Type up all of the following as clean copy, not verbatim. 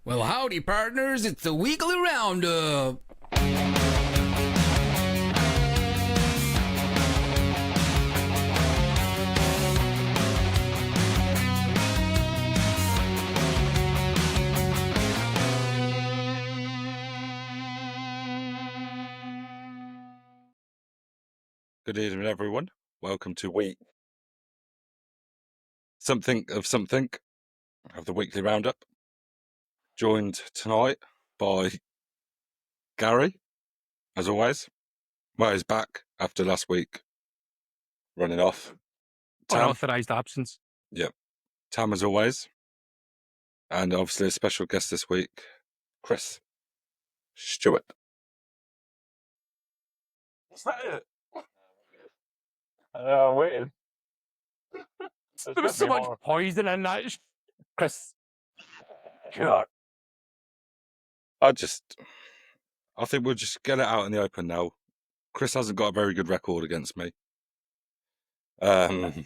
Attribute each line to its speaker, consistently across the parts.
Speaker 1: Well, howdy, partners. It's the weekly roundup.
Speaker 2: Good evening, everyone. Welcome to week something of the weekly roundup. Joined tonight by Gary, as always. Well, he's back after last week running off. Tam,
Speaker 3: Unauthorised absence.
Speaker 2: Tam as always. And obviously a special guest this week, Chris Stuart.
Speaker 4: Is that it? I'm waiting.
Speaker 3: There was so much poison in that. Chris. Sure.
Speaker 2: I think we'll just get it out in the open now. Chris hasn't got a very good record against me. It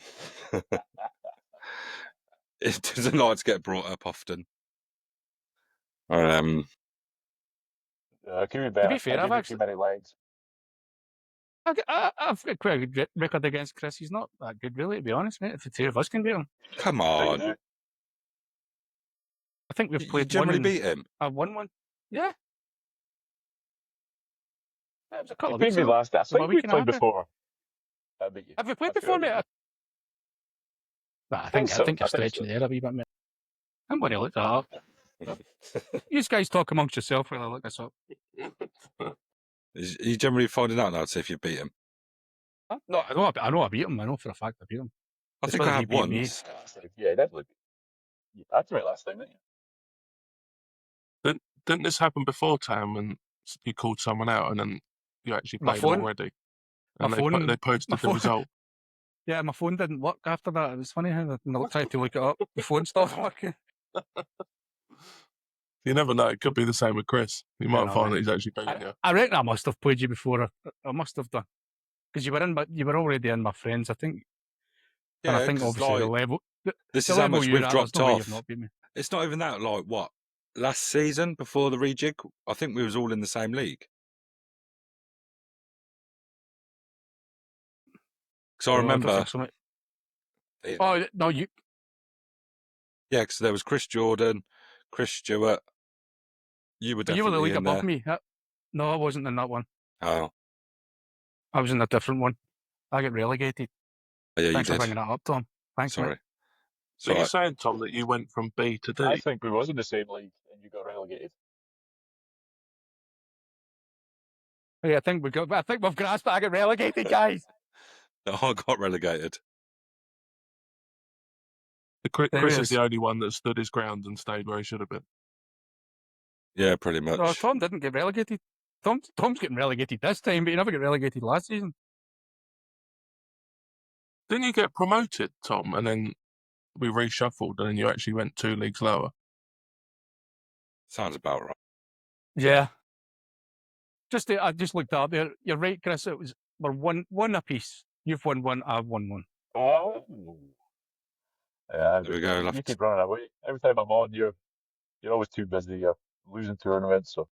Speaker 2: doesn't like to get brought up often.
Speaker 4: Can be better.
Speaker 3: To be fair, I've actually
Speaker 4: too many legs.
Speaker 3: I've got quite a good record against Chris. He's not that good, really, to be honest, mate. If the two of us can beat him,
Speaker 2: Come on.
Speaker 4: I
Speaker 3: I think we've
Speaker 2: You
Speaker 3: played
Speaker 2: generally
Speaker 3: one.
Speaker 2: beat him.
Speaker 3: I've won one. Yeah. It was a couple
Speaker 4: You
Speaker 3: of
Speaker 4: beat
Speaker 3: weeks
Speaker 4: me
Speaker 3: ago.
Speaker 4: last. I
Speaker 3: So a
Speaker 4: think we
Speaker 3: week and a
Speaker 4: played
Speaker 3: half ago.
Speaker 4: before. I beat you.
Speaker 3: Have we played
Speaker 4: I'm
Speaker 3: before,
Speaker 4: sure.
Speaker 3: mate? I
Speaker 4: think
Speaker 3: think
Speaker 4: so.
Speaker 3: you're
Speaker 4: I think
Speaker 3: stretching
Speaker 4: so.
Speaker 3: there a wee bit, mate. I'm going to look that up. You guys talk amongst yourself while I look this up.
Speaker 2: Are you generally finding out now to see if you beat him?
Speaker 3: Huh? No, I know I beat him. I know for a fact I beat him.
Speaker 2: I
Speaker 3: It's
Speaker 2: think I
Speaker 3: whether he
Speaker 2: have
Speaker 3: beat me.
Speaker 2: once.
Speaker 4: Yeah, definitely. That's right last time, didn't you?
Speaker 5: Didn't this happen before, Tam, and you called someone out and then you actually
Speaker 3: My
Speaker 5: played
Speaker 3: phone-
Speaker 5: already?
Speaker 3: my
Speaker 5: And
Speaker 3: phone-
Speaker 5: they posted
Speaker 3: my
Speaker 5: the
Speaker 3: phone-
Speaker 5: result.
Speaker 3: Yeah, my phone didn't work after that. It was funny how I tried to look it up. The phone stopped working.
Speaker 5: You never know. It could be the same with Chris. You might
Speaker 3: know,
Speaker 5: find
Speaker 3: mate.
Speaker 5: that he's actually beating you.
Speaker 3: I reckon I must have played you before. I must have done because you were already in my friends. I think.
Speaker 2: Yeah,
Speaker 3: and I think
Speaker 2: 'cause,
Speaker 3: obviously the
Speaker 2: like,
Speaker 3: level.
Speaker 2: this
Speaker 3: the
Speaker 2: is how
Speaker 3: level
Speaker 2: much
Speaker 3: you're
Speaker 2: we've
Speaker 3: at,
Speaker 2: dropped
Speaker 3: there's no way
Speaker 2: off.
Speaker 3: you've not beat me.
Speaker 2: It's not even that. Like what? Last season before the rejig, I think we was all in the same league. Because I
Speaker 3: don't
Speaker 2: remember.
Speaker 3: think so, mate. Oh no, you.
Speaker 2: Yeah, because there was Chris Jordan, Chris Stewart. You were
Speaker 3: You
Speaker 2: definitely
Speaker 3: were the league
Speaker 2: in
Speaker 3: above
Speaker 2: there.
Speaker 3: me. No, I wasn't in that one.
Speaker 2: Oh,
Speaker 3: I was in a different one. I get relegated.
Speaker 2: yeah, you
Speaker 3: Thanks for
Speaker 2: did.
Speaker 3: bringing that up, Tom. Thanks,
Speaker 2: Sorry.
Speaker 3: mate.
Speaker 5: So you're saying, Tom, that you went from B to D?
Speaker 4: I think we was in the same league and you got relegated.
Speaker 3: Yeah, I think we've grasped it. I get relegated, guys.
Speaker 2: I got relegated.
Speaker 5: Chris
Speaker 3: There
Speaker 5: is
Speaker 3: is.
Speaker 5: the only one that stood his ground and stayed where he should have been.
Speaker 2: Yeah, pretty much.
Speaker 3: No, Tom didn't get relegated. Tom's getting relegated this time, but he never got relegated last season.
Speaker 5: Didn't you get promoted, Tom, and then we reshuffled and then you actually went 2 leagues lower?
Speaker 2: Sounds about right.
Speaker 3: Yeah. I just looked up there. You're right, Chris. We're one apiece. You've won one. I've won one.
Speaker 4: Oh. Yeah,
Speaker 2: There we go.
Speaker 4: you keep running away. Every time I'm on, you're always too busy. You're losing tournaments, so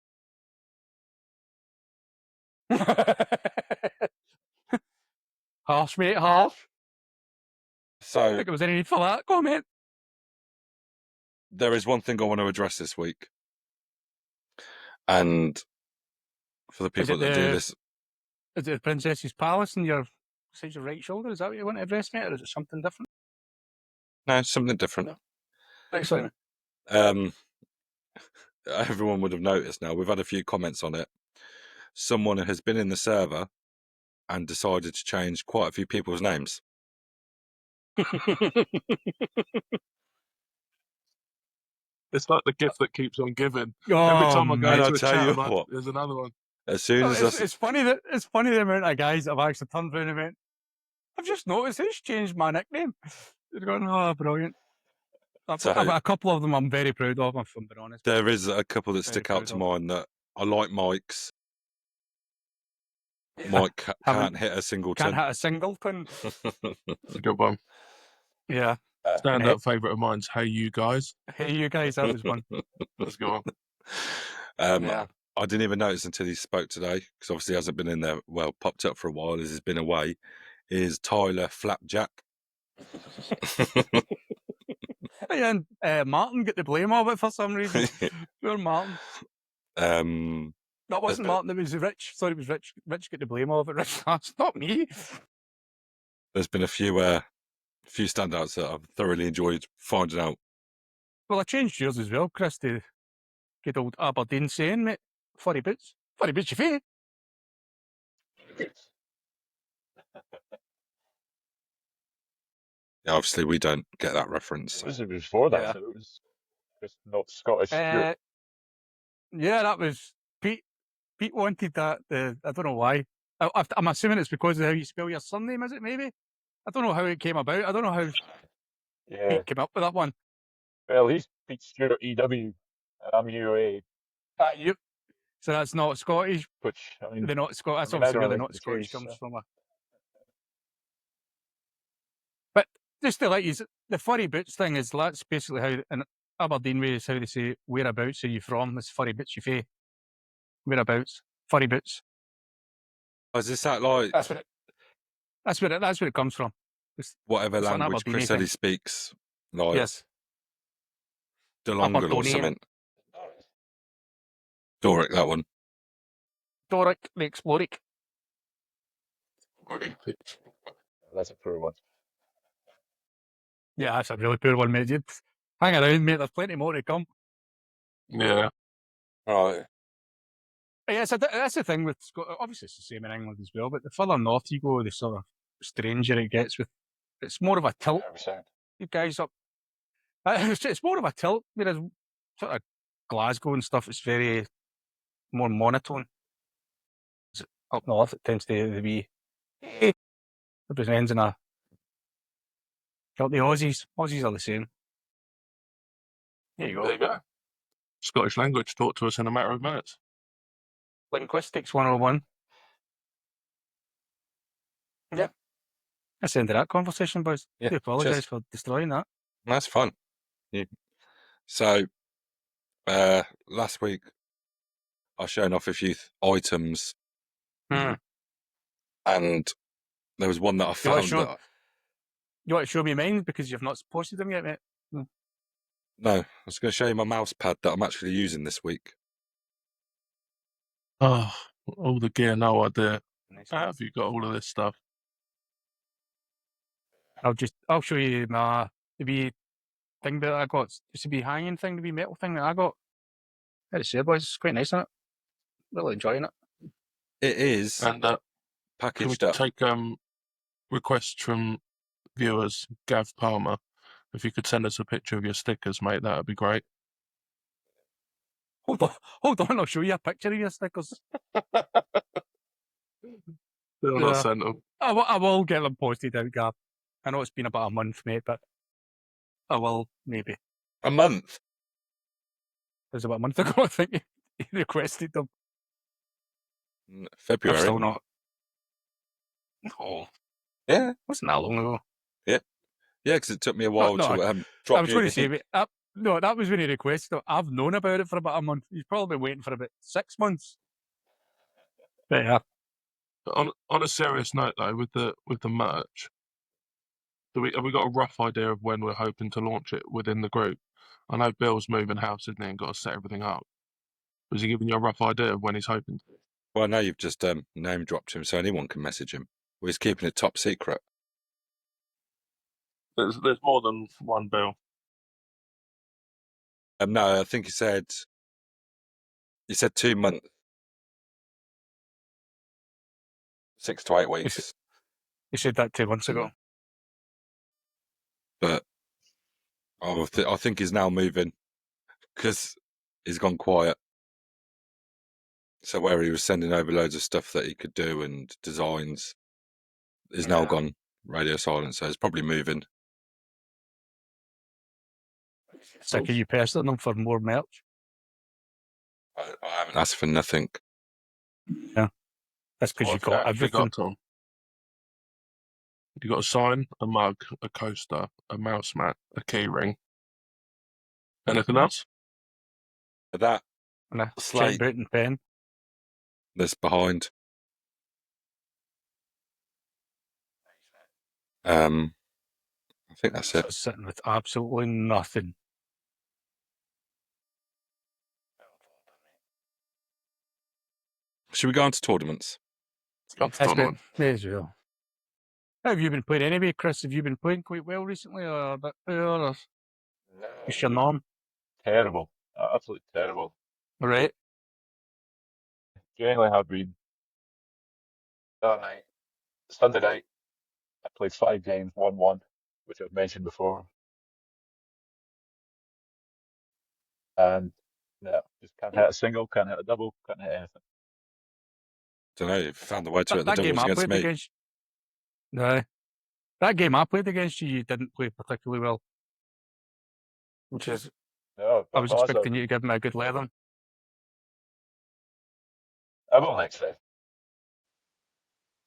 Speaker 3: Harsh, mate. Harsh. I
Speaker 2: So
Speaker 3: think there was any need for that. Go on, mate.
Speaker 2: there is one thing I want to address this week, and for the people that do this,
Speaker 3: Is it the Princess's Palace and your right shoulder? Is that what you want to address, mate, or is it something different?
Speaker 2: no, something different.
Speaker 3: No. Excellent.
Speaker 2: Everyone would have noticed now. We've had a few comments on it. Someone has been in the server and decided to change quite a few people's names.
Speaker 5: It's like the gift that keeps on giving.
Speaker 3: Oh,
Speaker 5: Every time I go
Speaker 2: man,
Speaker 5: into
Speaker 2: I'll
Speaker 5: a
Speaker 2: tell
Speaker 5: chat,
Speaker 2: you
Speaker 5: I'm like,
Speaker 2: what.
Speaker 5: there's another one.
Speaker 2: As soon as
Speaker 3: it's funny the amount of guys that have actually turned around and went, I've just noticed he's changed my nickname. They're going, oh, brilliant. I've got a couple of them I'm very proud of, if I'm being honest.
Speaker 2: there is a couple that
Speaker 3: Very
Speaker 2: stick out to
Speaker 3: proud
Speaker 2: mind that I like Mike's. Mike can't hit a singleton.
Speaker 3: Can't hit a singleton.
Speaker 5: That's a good one.
Speaker 3: Yeah.
Speaker 5: Stand-up favourite of mine's Hey You Guys.
Speaker 3: Hey, you guys, that was one.
Speaker 5: Let's go on.
Speaker 3: Yeah.
Speaker 2: I didn't even notice until he spoke today, because obviously he hasn't been in there, well, popped up for a while as he's been away, is Tyler Flapjack.
Speaker 3: And Martin got the blame of it for some reason. Poor Martin. That wasn't Martin, it was Rich. Sorry, it was Rich. Rich got the blame of it. Rich, that's not me.
Speaker 2: There's been a few standouts that I've thoroughly enjoyed finding out.
Speaker 3: Well, I changed yours as well, Chris, to good old Aberdeen saying, mate. Furry boots. Furry boots, you feel?
Speaker 2: Yeah, obviously, we don't get that reference.
Speaker 4: It was before that,
Speaker 3: Yeah.
Speaker 4: so it was just not Scottish Stuart.
Speaker 3: Yeah, that was Pete. Pete wanted that. I don't know why. I'm assuming it's because of how you spell your surname, is it, maybe? I don't know how it came about. I don't know how
Speaker 4: Yeah.
Speaker 3: Pete came up with that one.
Speaker 4: Well, he's Pete Stuart EW, and I'm UA,
Speaker 3: You. So that's not Scottish.
Speaker 4: which, I mean,
Speaker 3: They're not Scottish. That's
Speaker 4: I mean, I
Speaker 3: obviously
Speaker 4: don't
Speaker 3: really
Speaker 4: think
Speaker 3: not
Speaker 4: it's the
Speaker 3: Scottish.
Speaker 4: case,
Speaker 3: Comes
Speaker 4: so.
Speaker 3: from a. But just to let you, the furry boots thing is that's basically how in Aberdeen way is how they say whereabouts are you from? This furry boots you fay. Whereabouts furry boots.
Speaker 2: Is this that like
Speaker 3: That's where it comes from.
Speaker 2: whatever
Speaker 3: it's an
Speaker 2: language
Speaker 3: Aberdeen
Speaker 2: Chris said
Speaker 3: thing.
Speaker 2: he speaks, like
Speaker 3: Yes.
Speaker 2: Delongan or
Speaker 3: Aberdonian.
Speaker 2: something? Doric, that one.
Speaker 3: Doric, the Exploric.
Speaker 4: That's a poor one.
Speaker 3: Yeah, that's a really poor one, mate. You hang around, mate. There's plenty more to come.
Speaker 5: Yeah.
Speaker 2: Right.
Speaker 3: Yeah, that's the thing with Scotland. Obviously, it's the same in England as well, but the further north you go, the sort of stranger it gets. It's more of a tilt.
Speaker 4: 100%.
Speaker 3: You guys up. It's more of a tilt, whereas sort of Glasgow and stuff, it's very more monotone. Up north, it tends to be. It ends in a. Got the Aussies. Aussies are the same. There you
Speaker 5: There you go. Scottish language taught to us in a matter of minutes.
Speaker 3: Linguistics 101. Yeah. That's the end of that conversation, boys.
Speaker 2: Yeah,
Speaker 3: I do apologise
Speaker 2: cheers.
Speaker 3: for destroying that.
Speaker 2: That's fun. Yeah. So, last week I shown off a few items,
Speaker 3: Hmm.
Speaker 2: and there was one that I
Speaker 3: You want
Speaker 2: found
Speaker 3: to
Speaker 2: that.
Speaker 3: You want to show me mine because you've not posted them yet, mate?
Speaker 2: No, I was going to show you my mouse pad that I'm actually using this week.
Speaker 5: Oh, all the gear, no idea.
Speaker 3: Nice.
Speaker 5: How have you got all of this stuff?
Speaker 3: I'll show you my the wee thing that I got. It's a wee hanging thing, the wee metal thing that I got. How to say, boys, it's quite nice, isn't it? Really enjoying it.
Speaker 2: It is
Speaker 5: And can we
Speaker 2: packaged up.
Speaker 5: take requests from viewers? Gav Palmer, if you could send us a picture of your stickers, mate, that would be great.
Speaker 3: Hold on, I'll show you a picture of your stickers.
Speaker 5: Still not sent them.
Speaker 3: I will get them posted out, Gav. I know it's been about a month, mate, but I will, maybe.
Speaker 2: A month?
Speaker 3: It was about a month ago, I think you requested them.
Speaker 2: February.
Speaker 3: I've still not. No.
Speaker 2: Yeah.
Speaker 3: Wasn't that long ago.
Speaker 2: Yeah, because it took me a while
Speaker 3: no,
Speaker 2: to drop
Speaker 3: I was
Speaker 2: you.
Speaker 3: going to say, mate, no, that was when he requested it. I've known about it for about a month. He's probably been waiting for about 6 months. But yeah.
Speaker 5: On a serious note, though, with the merch, have we got a rough idea of when we're hoping to launch it within the group? I know Bill's moving house, isn't he, and got to set everything up. Was he giving you a rough idea of when he's hoping to?
Speaker 2: Well, now you've just name dropped him, so anyone can message him. Well, he's keeping it top secret.
Speaker 5: There's more than one Bill.
Speaker 2: No, I think he said 2 months, 6 to 8 weeks.
Speaker 3: He said that 2 months ago.
Speaker 2: But I think he's now moving because he's gone quiet. So where he was sending over loads of stuff that he could do and designs is now gone radio silent. So he's probably moving.
Speaker 3: Sick of you pestering them for more merch.
Speaker 2: I haven't asked for nothing.
Speaker 3: Yeah. That's because you've got everything.
Speaker 5: You got a sign, a mug, a coaster, a mouse mat, a key ring. Anything else?
Speaker 2: That
Speaker 3: And a
Speaker 2: slate
Speaker 3: checkbook and pen.
Speaker 2: that's behind. I think that's
Speaker 3: So
Speaker 2: it.
Speaker 3: it's sitting with absolutely nothing.
Speaker 2: Should we go on to tournaments?
Speaker 5: Got the
Speaker 3: That's
Speaker 5: tournament.
Speaker 3: May as well. How have you been playing anyway, Chris? Have you been playing quite well recently, or a bit poor, or just your norm?
Speaker 4: Terrible. Absolutely terrible.
Speaker 3: Right.
Speaker 4: Genuinely have been. That night, Sunday night, I played 5 games, 1-1, which I've mentioned before. And yeah, just can't hit a single, can't hit a double, can't hit anything.
Speaker 2: Don't know. You found the way to it. The
Speaker 3: That game
Speaker 2: doubles
Speaker 3: I
Speaker 2: against
Speaker 3: played
Speaker 2: me.
Speaker 3: against. No, that game I played against you, you didn't play particularly well. Which is,
Speaker 4: No,
Speaker 3: I
Speaker 4: but
Speaker 3: was
Speaker 4: also,
Speaker 3: expecting you to give me a good leather.
Speaker 4: I will next time.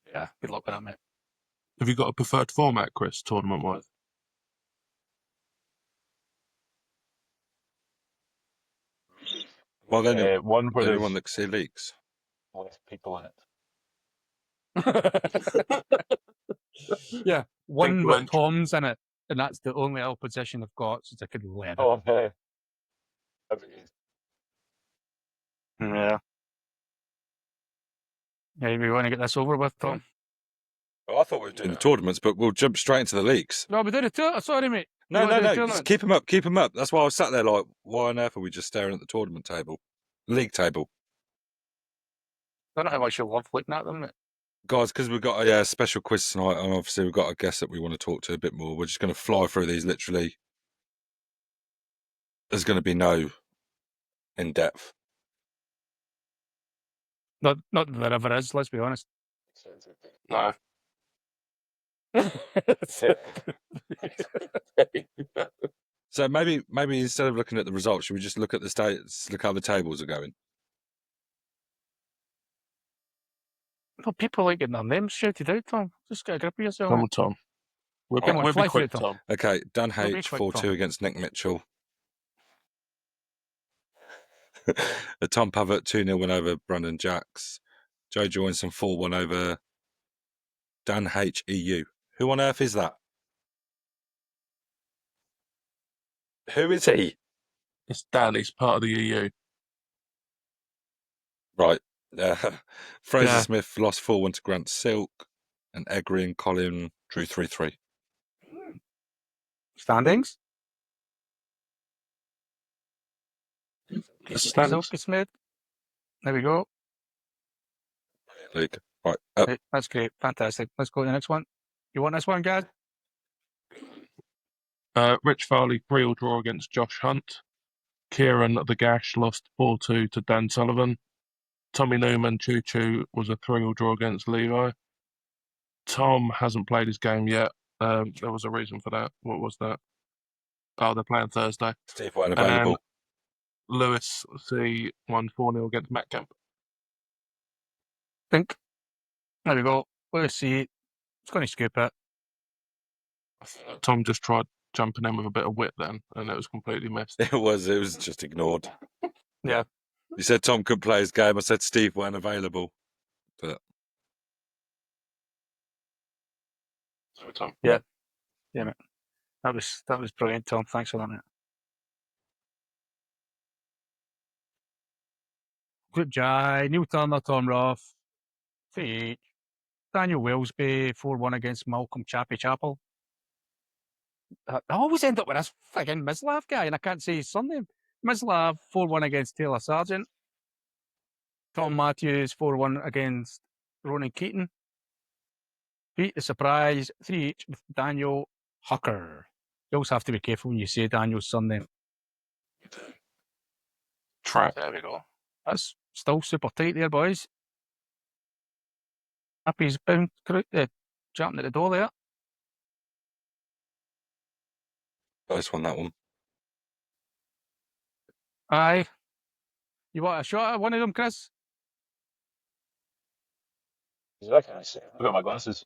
Speaker 3: Yeah, good luck with that, mate.
Speaker 5: Have you got a preferred format, Chris, tournament-wise?
Speaker 2: Well, then
Speaker 4: One where
Speaker 2: anyone
Speaker 4: there's
Speaker 2: that can see leaks.
Speaker 4: less people in it.
Speaker 3: Yeah, one with
Speaker 5: Influential.
Speaker 3: Tom's in it, and that's the only opposition I've got since I could leather.
Speaker 4: Oh, man.
Speaker 3: Yeah. Yeah, we want to get this over with, Tom.
Speaker 2: Well, I thought we were doing the tournaments, but we'll jump straight into the leaks.
Speaker 3: No, we did it too. Sorry, mate.
Speaker 2: No,
Speaker 3: You
Speaker 2: no,
Speaker 3: wanna do
Speaker 2: no.
Speaker 3: the
Speaker 2: Just
Speaker 3: tournament?
Speaker 2: keep them up. Keep them up. That's why I was sat there like, why on earth are we just staring at the tournament table? League table.
Speaker 3: I don't know how much you love looking at them, mate.
Speaker 2: Guys, because we've got a special quiz tonight, and obviously we've got a guest that we want to talk to a bit more. We're just going to fly through these literally. There's going to be no in depth.
Speaker 3: Not that there ever is, let's be honest.
Speaker 5: No.
Speaker 2: So maybe instead of looking at the results, should we just look at the states, look how the tables are going?
Speaker 3: Well, people like getting their names shouted out, Tom. Just get a grip of yourself.
Speaker 5: Come
Speaker 3: mate.
Speaker 5: on, Tom. We'll
Speaker 3: Come on,
Speaker 5: be
Speaker 3: fly through
Speaker 5: quick,
Speaker 3: it, Tom.
Speaker 5: Tom.
Speaker 2: Okay, Dan
Speaker 3: Don't be
Speaker 2: H
Speaker 3: quick,
Speaker 2: 4-2
Speaker 3: Tom.
Speaker 2: against Nick Mitchell. Tom Pavitt 2-0 win over Brandon Jacks. Joe Joinson 4-1 over Dan H EU. Who on earth is that? Who is he?
Speaker 5: It's Dan. He's part of the EU.
Speaker 2: Right. Fraser
Speaker 3: Yeah.
Speaker 2: Smith lost 4-1 to Grant Silk, and Egri and Colin drew 3-3.
Speaker 3: Standings?
Speaker 5: Standings.
Speaker 3: Silky Smith. There we go.
Speaker 2: League. Right. Up.
Speaker 3: Right, that's great. Fantastic. Let's go to the next one. You want this one, guys?
Speaker 5: Rich Farley 3-3 draw against Josh Hunt. Kieran the Gash lost 4-2 to Dan Sullivan. Tommy Newman Choo Choo was a 3-3 draw against Levi. Tom hasn't played his game yet. There was a reason for that. What was that? Oh, they're playing Thursday.
Speaker 2: Steve weren't
Speaker 5: And then
Speaker 2: available.
Speaker 5: Lewis C won 4-0 against Matt Kemp.
Speaker 3: Think. There we go. Let's see. It's going to scoop it.
Speaker 5: Tom just tried jumping in with a bit of wit then, and it was completely missed.
Speaker 2: It was just ignored.
Speaker 3: Yeah.
Speaker 2: You said Tom couldn't play his game. I said Steve weren't available. But
Speaker 5: Sorry, Tom.
Speaker 3: Yeah. Yeah, mate. That was brilliant, Tom. Thanks for that, mate. Group J, Neil Turner, Tom Roth, 3 each. Daniel Wellesby, 4-1 against Malcolm Chappie Chapel. I always end up with this friggin' Mislav guy, and I can't say his surname. Mislav, 4-1 against Taylor Sargent. Tom Matthews, 4-1 against Ronan Keaton. Beat the surprise, 3 each with Daniel Hucker. You always have to be careful when you say Daniel's surname.
Speaker 5: Trap.
Speaker 3: There we go. That's still super tight there, boys. Happy's bound, jumping at the door there.
Speaker 2: first one, that one.
Speaker 3: Aye. You want a shot at one of them, Chris?
Speaker 4: I can see. I've got my glasses.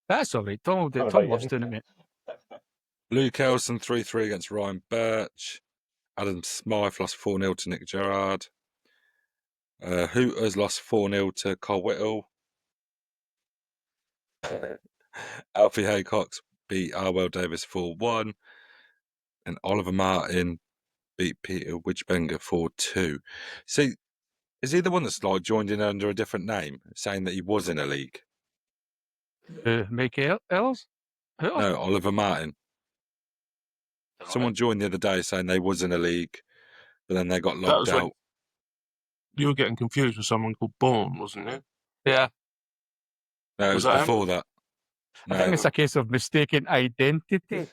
Speaker 3: That's all right. Tom,
Speaker 4: All
Speaker 3: Tom
Speaker 4: right,
Speaker 3: loves
Speaker 4: yeah.
Speaker 3: doing it, mate.
Speaker 2: Luke Elson 3-3 against Ryan Birch. Adam Smythe lost 4-0 to Nick Gerrard. Hooters lost 4-0 to Carl Whittle. Alfie Haycox beat Arwell Davis 4-1. And Oliver Martin beat Peter Widgebenger 4-2. See, is he the one that's like joined in under a different name, saying that he was in a league?
Speaker 3: Make Ellis? Who else?
Speaker 2: No, Oliver Martin. Someone joined the other day saying they was in a league, but then they got
Speaker 5: That
Speaker 2: logged
Speaker 5: was when
Speaker 2: out.
Speaker 5: you were getting confused with someone called Bourne, wasn't you?
Speaker 3: Yeah.
Speaker 2: No, it was
Speaker 5: Was that him?
Speaker 2: before that.
Speaker 3: I think
Speaker 2: No.
Speaker 3: it's a case of mistaken identity.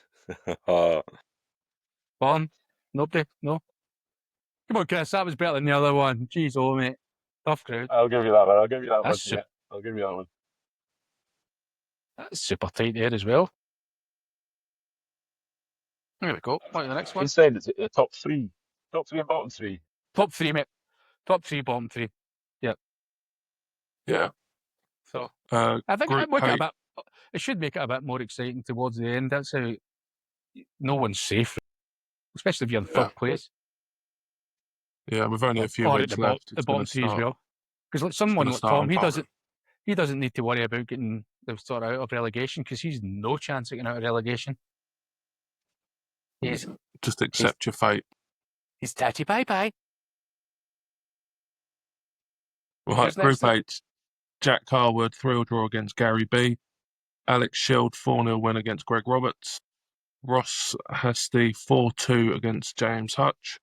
Speaker 3: Born? Nobody? No? Come on, Chris. That was better than the other one. Jeez, oh, mate. Tough crowd.
Speaker 4: I'll give you that one. I'll give you that
Speaker 3: That's
Speaker 4: one. Yeah, I'll give you that one.
Speaker 3: That's super tight there as well. There we go. On to the next one.
Speaker 4: He's saying it's the top three and bottom three.
Speaker 3: Top three, mate. Top three, bottom three.
Speaker 5: Yeah.
Speaker 3: So
Speaker 5: Uh,
Speaker 3: I think
Speaker 5: Group
Speaker 3: it
Speaker 5: H.
Speaker 3: it should make it a bit more exciting towards the end. That's how no one's safe, especially if you're in third place.
Speaker 5: Yeah, we've only a few
Speaker 3: or at
Speaker 5: weeks
Speaker 3: the,
Speaker 5: left.
Speaker 3: the
Speaker 5: It's going
Speaker 3: bottom
Speaker 5: to
Speaker 3: three as
Speaker 5: start.
Speaker 3: well. Because like
Speaker 5: It's
Speaker 3: someone
Speaker 5: gonna
Speaker 3: like
Speaker 5: start
Speaker 3: Tom,
Speaker 5: on fire.
Speaker 3: he doesn't need to worry about getting the sort out of relegation because he's no chance of getting out of relegation.
Speaker 5: Just accept your fate.
Speaker 3: He's tatty bye bye.
Speaker 5: Right,
Speaker 3: Who's
Speaker 5: Group
Speaker 3: next?
Speaker 5: H. Jack Harwood, 3-3 draw against Gary B. Alex Shield, 4-0 win against Greg Roberts. Ross Hasty, 4-2 against James Hutch.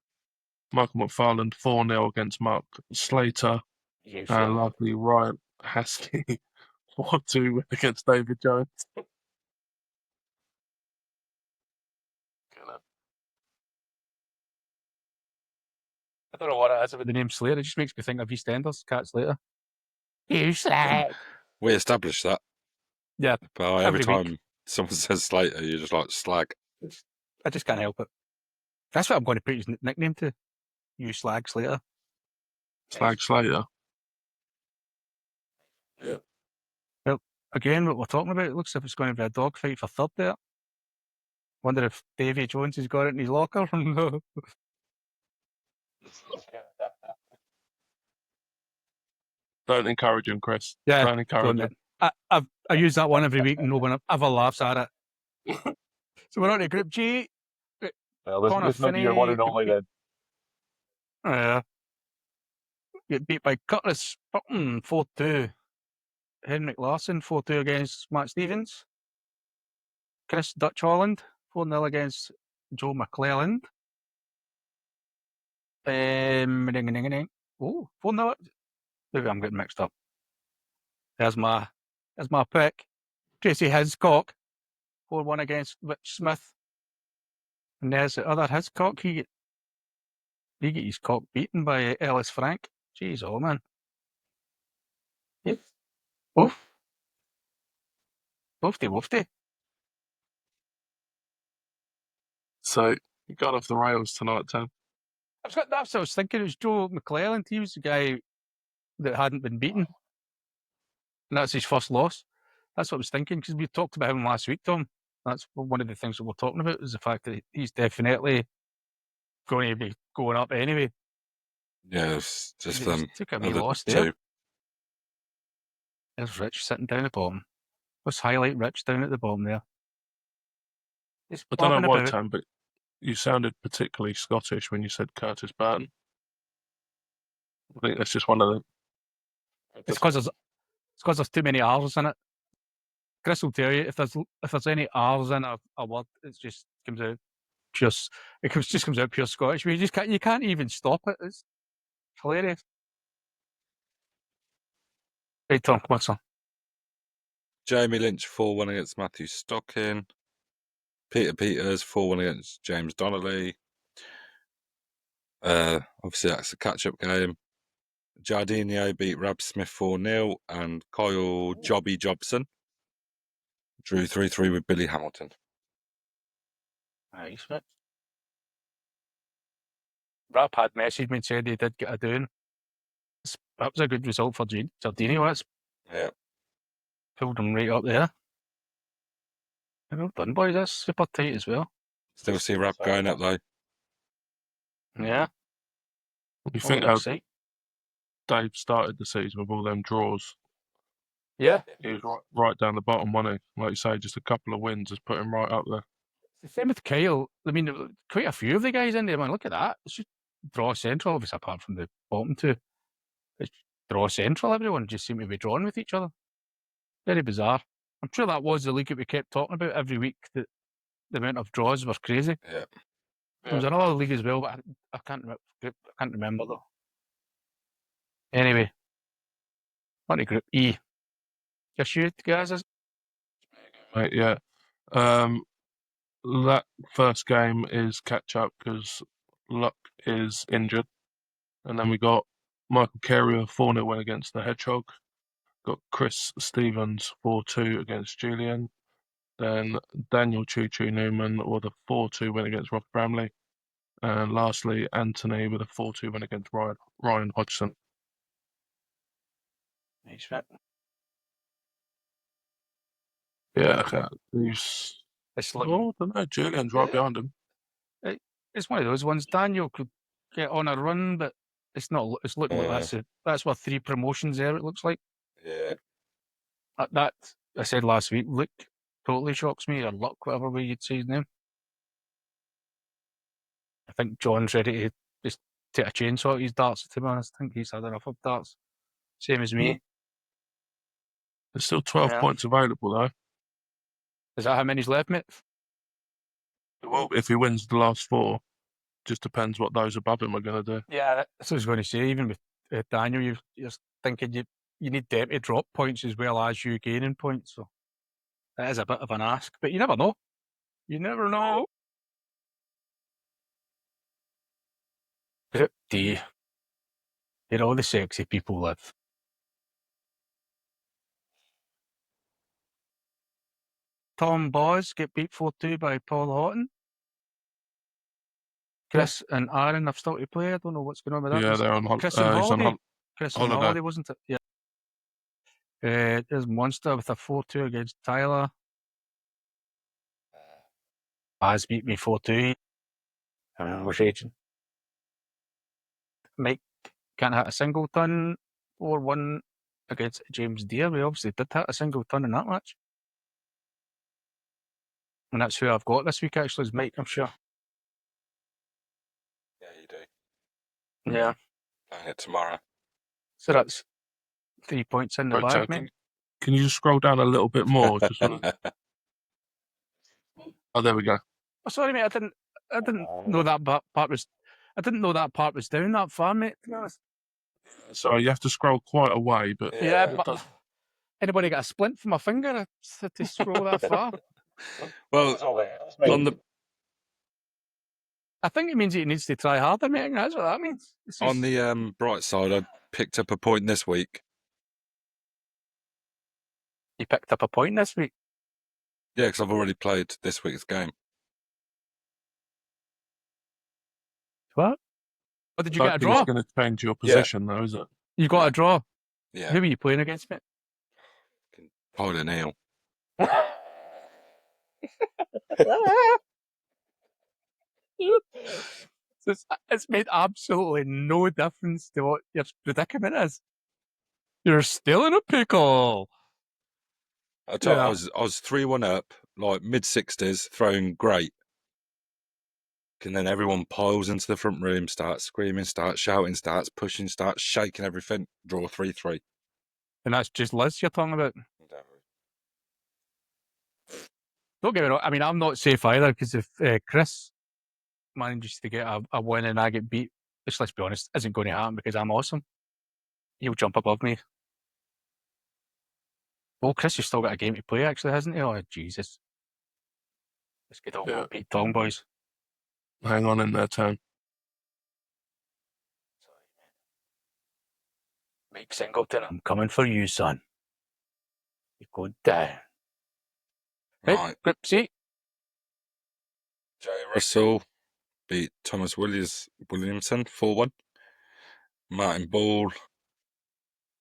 Speaker 5: Michael McFarland, 4-0 against Mark Slater. And lovely Ryan Hasty, 4-2 win against David Jones.
Speaker 3: I don't know what it is about the name Slater. It just makes me think of EastEnders, Cat Slater. You slag.
Speaker 2: We established that.
Speaker 3: Yeah,
Speaker 2: But every
Speaker 3: every week.
Speaker 2: time someone says Slater, you're just like slag.
Speaker 3: I just can't help it. That's what I'm going to put his nickname to. You slag Slater.
Speaker 5: Slag Slater.
Speaker 3: Yeah. Well, again, what we're talking about, it looks as if it's going to be a dogfight for third there. Wonder if Davy Jones has got it in his locker.
Speaker 5: Don't encourage him, Chris.
Speaker 3: Yeah,
Speaker 5: Don't encourage him.
Speaker 3: I use that one every week and no one ever laughs at it. So we're on to Group G.
Speaker 4: Well,
Speaker 3: Connor
Speaker 4: this might be your one and
Speaker 3: Finney,
Speaker 4: only then.
Speaker 3: Get beat by Curtis Burton 4-2. Henrik Larsson 4-2 against Matt Stevens. Chris Dutch Holland 4-0 against Joe McClelland. Oh, 4-0. Maybe I'm getting mixed up. There's my pick. Tracy Hiscock 4-1 against Rich Smith. And there's the other Hiscock. He get his cock beaten by Ellis Frank. Jeez, oh man. Yep. Oof. Woofty woofty.
Speaker 5: So, you got off the rails tonight, Tim.
Speaker 3: That's what I was thinking. It was Joe McClelland. He was the guy that hadn't been beaten. And that's his first loss. That's what I was thinking, because we talked about him last week, Tom. That's one of the things that we're talking about, is the fact that he's definitely going to be going up anyway.
Speaker 2: Yeah, it's just for them.
Speaker 3: Took a wee
Speaker 2: Other
Speaker 3: loss there.
Speaker 2: two.
Speaker 3: There's Rich sitting down at the bottom. Let's highlight Rich down at the bottom there. He's
Speaker 5: I don't know
Speaker 3: bobbing
Speaker 5: why,
Speaker 3: about.
Speaker 5: Tim, but you sounded particularly Scottish when you said Curtis Burton. I think that's just one of the...
Speaker 3: It's because there's too many R's in it. Chris will tell you if there's any R's in a word, it just comes out pure. Just comes out pure Scottish. You can't even stop it. It's hilarious. Right, Tom, what's on?
Speaker 2: Jamie Lynch 4-1 against Matthew Stocking. Peter Peters 4-1 against James Donnelly. Obviously, that's a catch-up game. Jardinio beat Rab Smith 4-0, and Kyle Jobby Jobson drew 3-3 with Billy Hamilton.
Speaker 3: Nice, mate. Rap had messaged me and said he did get a doing. That was a good result for Jardinio. That's
Speaker 2: Yeah.
Speaker 3: pulled him right up there. Well done, boys. That's super tight as well.
Speaker 2: Still see Rab going up though.
Speaker 3: Yeah.
Speaker 5: You
Speaker 3: All
Speaker 5: think
Speaker 3: looks
Speaker 5: how
Speaker 3: sight.
Speaker 5: Dave started the season with all them draws?
Speaker 3: Yeah.
Speaker 5: He was right down the bottom, wasn't he? Like you say, just a couple of wins has put him right up there.
Speaker 3: It's the same with Kyle. I mean, quite a few of the guys in there, man. Look at that. It's just draw central, obviously, apart from the bottom two. It's draw central. Everyone just seemed to be drawing with each other. Very bizarre. I'm sure that was the league that we kept talking about every week, that the amount of draws were crazy.
Speaker 2: Yeah.
Speaker 3: There was another league as well, but I can't remember though. Anyway, on to Group E. Just you guys, is
Speaker 5: Right, yeah. That first game is catch up because Luck is injured. And then we got Michael Carey a 4-0 win against the Hedgehog. Got Chris Stevens 4-2 against Julian. Then Daniel Choo Choo Newman with a 4-2 win against Rob Bramley. And lastly, Anthony with a 4-2 win against Ryan Hodgson.
Speaker 3: nice, right?
Speaker 5: Yeah,
Speaker 3: Okay. It's like,
Speaker 5: I don't know. Julian's right behind him.
Speaker 3: it's one of those ones. Daniel could get on a run, but it's not. It's looking like that's worth 3 promotions there. It looks like
Speaker 2: Yeah.
Speaker 3: that. I said last week. Luke totally shocks me, or Luck, whatever way you'd say his name. I think John's ready to just take a chainsaw at his darts. To be honest, I think he's had enough of darts. Same as me.
Speaker 5: There's still 12
Speaker 3: Yeah.
Speaker 5: points available though.
Speaker 3: Is that how many's left, mate?
Speaker 5: Well, if he wins the last 4, just depends what those above him are going to do.
Speaker 3: Yeah, that's what I was going to say. Even with Daniel, you're thinking you need them to drop points as well as you gaining points. So that is a bit of an ask, but you never know. You never know. Group D. Here all the sexy people live. Tom Boz get beat 4-2 by Paul Houghton. Chris and Aaron have still to play. I don't know what's going on with that.
Speaker 5: Yeah, they're on
Speaker 3: Chris on
Speaker 5: he's on
Speaker 3: holiday. Chris on
Speaker 5: holiday.
Speaker 3: holiday, wasn't it? Yeah. There's Monster with a 4-2 against Tyler. Baz beat me 4-2. I was raging. Mike can't hit a single ton. 4-1 against James Deere. We obviously did hit a single ton in that match. And that's who I've got this week, actually, is Mike, I'm sure.
Speaker 2: Yeah, you do.
Speaker 3: Yeah.
Speaker 2: Playing it tomorrow.
Speaker 3: So that's 3 points in the
Speaker 5: Right,
Speaker 3: bag,
Speaker 5: so
Speaker 3: mate.
Speaker 5: can you just scroll down a little bit more? Just wanna... Oh, there we go.
Speaker 3: Oh, sorry, mate. I didn't know that part was. I didn't know that part was down that far, mate. To be honest.
Speaker 5: Sorry, you have to scroll quite a way, but
Speaker 3: Yeah,
Speaker 5: it
Speaker 3: but
Speaker 5: does...
Speaker 3: anybody got a splint from my finger? I had to scroll that far.
Speaker 2: Well,
Speaker 4: That's all there.
Speaker 2: on the
Speaker 3: I think it means he needs to try harder, mate. That's what that means.
Speaker 2: on the bright side, I picked up a point this week.
Speaker 3: You picked up a point this week.
Speaker 2: Yeah, because I've already played this week's game.
Speaker 3: What? Or did you
Speaker 5: Don't
Speaker 3: get a
Speaker 5: think it's
Speaker 3: draw?
Speaker 5: going to change your position, though, is it?
Speaker 3: You got a draw.
Speaker 2: Yeah.
Speaker 3: Who were you playing against, mate?
Speaker 2: Pardon, Neil.
Speaker 3: It's made absolutely no difference to what your predicament is. You're still in a pickle.
Speaker 2: I told
Speaker 3: Yeah.
Speaker 2: I was 3-1 up, like mid-60s, throwing great. And then everyone piles into the front room, starts screaming, starts shouting, starts pushing, starts shaking everything. Draw 3-3.
Speaker 3: And that's just Liz you're talking about. Don't get me wrong. I mean, I'm not safe either, because if Chris manages to get a win and I get beat, which, let's be honest, isn't going to happen because I'm awesome, he'll jump above me. Oh, Chris has still got a game to play, actually, hasn't he? Oh, Jesus. Let's get all
Speaker 5: Yeah.
Speaker 3: beat Tom, boys.
Speaker 5: Hang on in there, Tom.
Speaker 3: Mike Singleton, I'm coming for you, son. You go down.
Speaker 2: Right.
Speaker 3: Right, Group C.
Speaker 2: Jay Russell beat Thomas Williamson 4-1. Martin Ball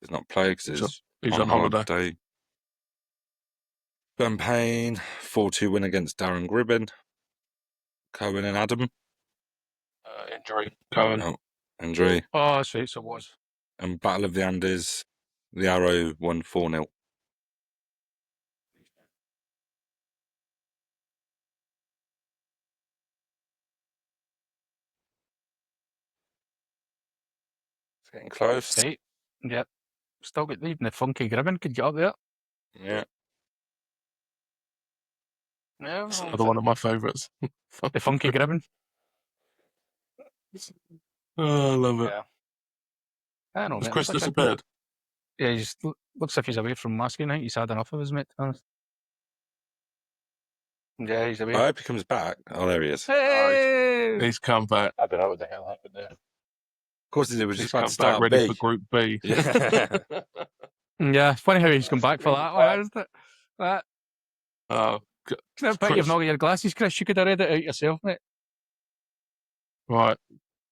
Speaker 2: does not play because
Speaker 5: He's on holiday.
Speaker 2: Ben Payne, 4-2 win against Darren Gribbin. Cohen and Adam.
Speaker 5: Injury. Cohen.
Speaker 2: Oh, injury.
Speaker 3: Oh, that's right, so it was.
Speaker 2: And Battle of the Andes, the Arrow won 4-0. It's getting close.
Speaker 3: Right. Yep. Still got even the funky gribbon could get up there.
Speaker 2: Yeah.
Speaker 3: Yeah,
Speaker 5: It's
Speaker 3: well,
Speaker 5: another one of my favourites.
Speaker 3: the funky gribbon.
Speaker 5: Oh, I love it.
Speaker 3: Yeah. I don't know,
Speaker 5: Has
Speaker 3: mate.
Speaker 5: Chris
Speaker 3: Such a-
Speaker 5: disappeared?
Speaker 3: Yeah, he just looks like he's away from masking night. He's had enough of us, mate, to be honest. Yeah, he's away.
Speaker 2: I hope he comes back. Oh, there he is. Of
Speaker 3: Hey!
Speaker 5: He's come back.
Speaker 4: I don't know what the hell happened there.
Speaker 2: course he did. We're
Speaker 5: He's
Speaker 2: just about
Speaker 5: come
Speaker 2: to start
Speaker 5: back ready
Speaker 2: B.
Speaker 5: for Group B.
Speaker 2: Yeah.
Speaker 3: Yeah, it's funny how he's come back for that one, isn't it? That,
Speaker 5: Oh,
Speaker 3: I bet you've not got your glasses, Chris. You could have read it out yourself, mate.
Speaker 5: right.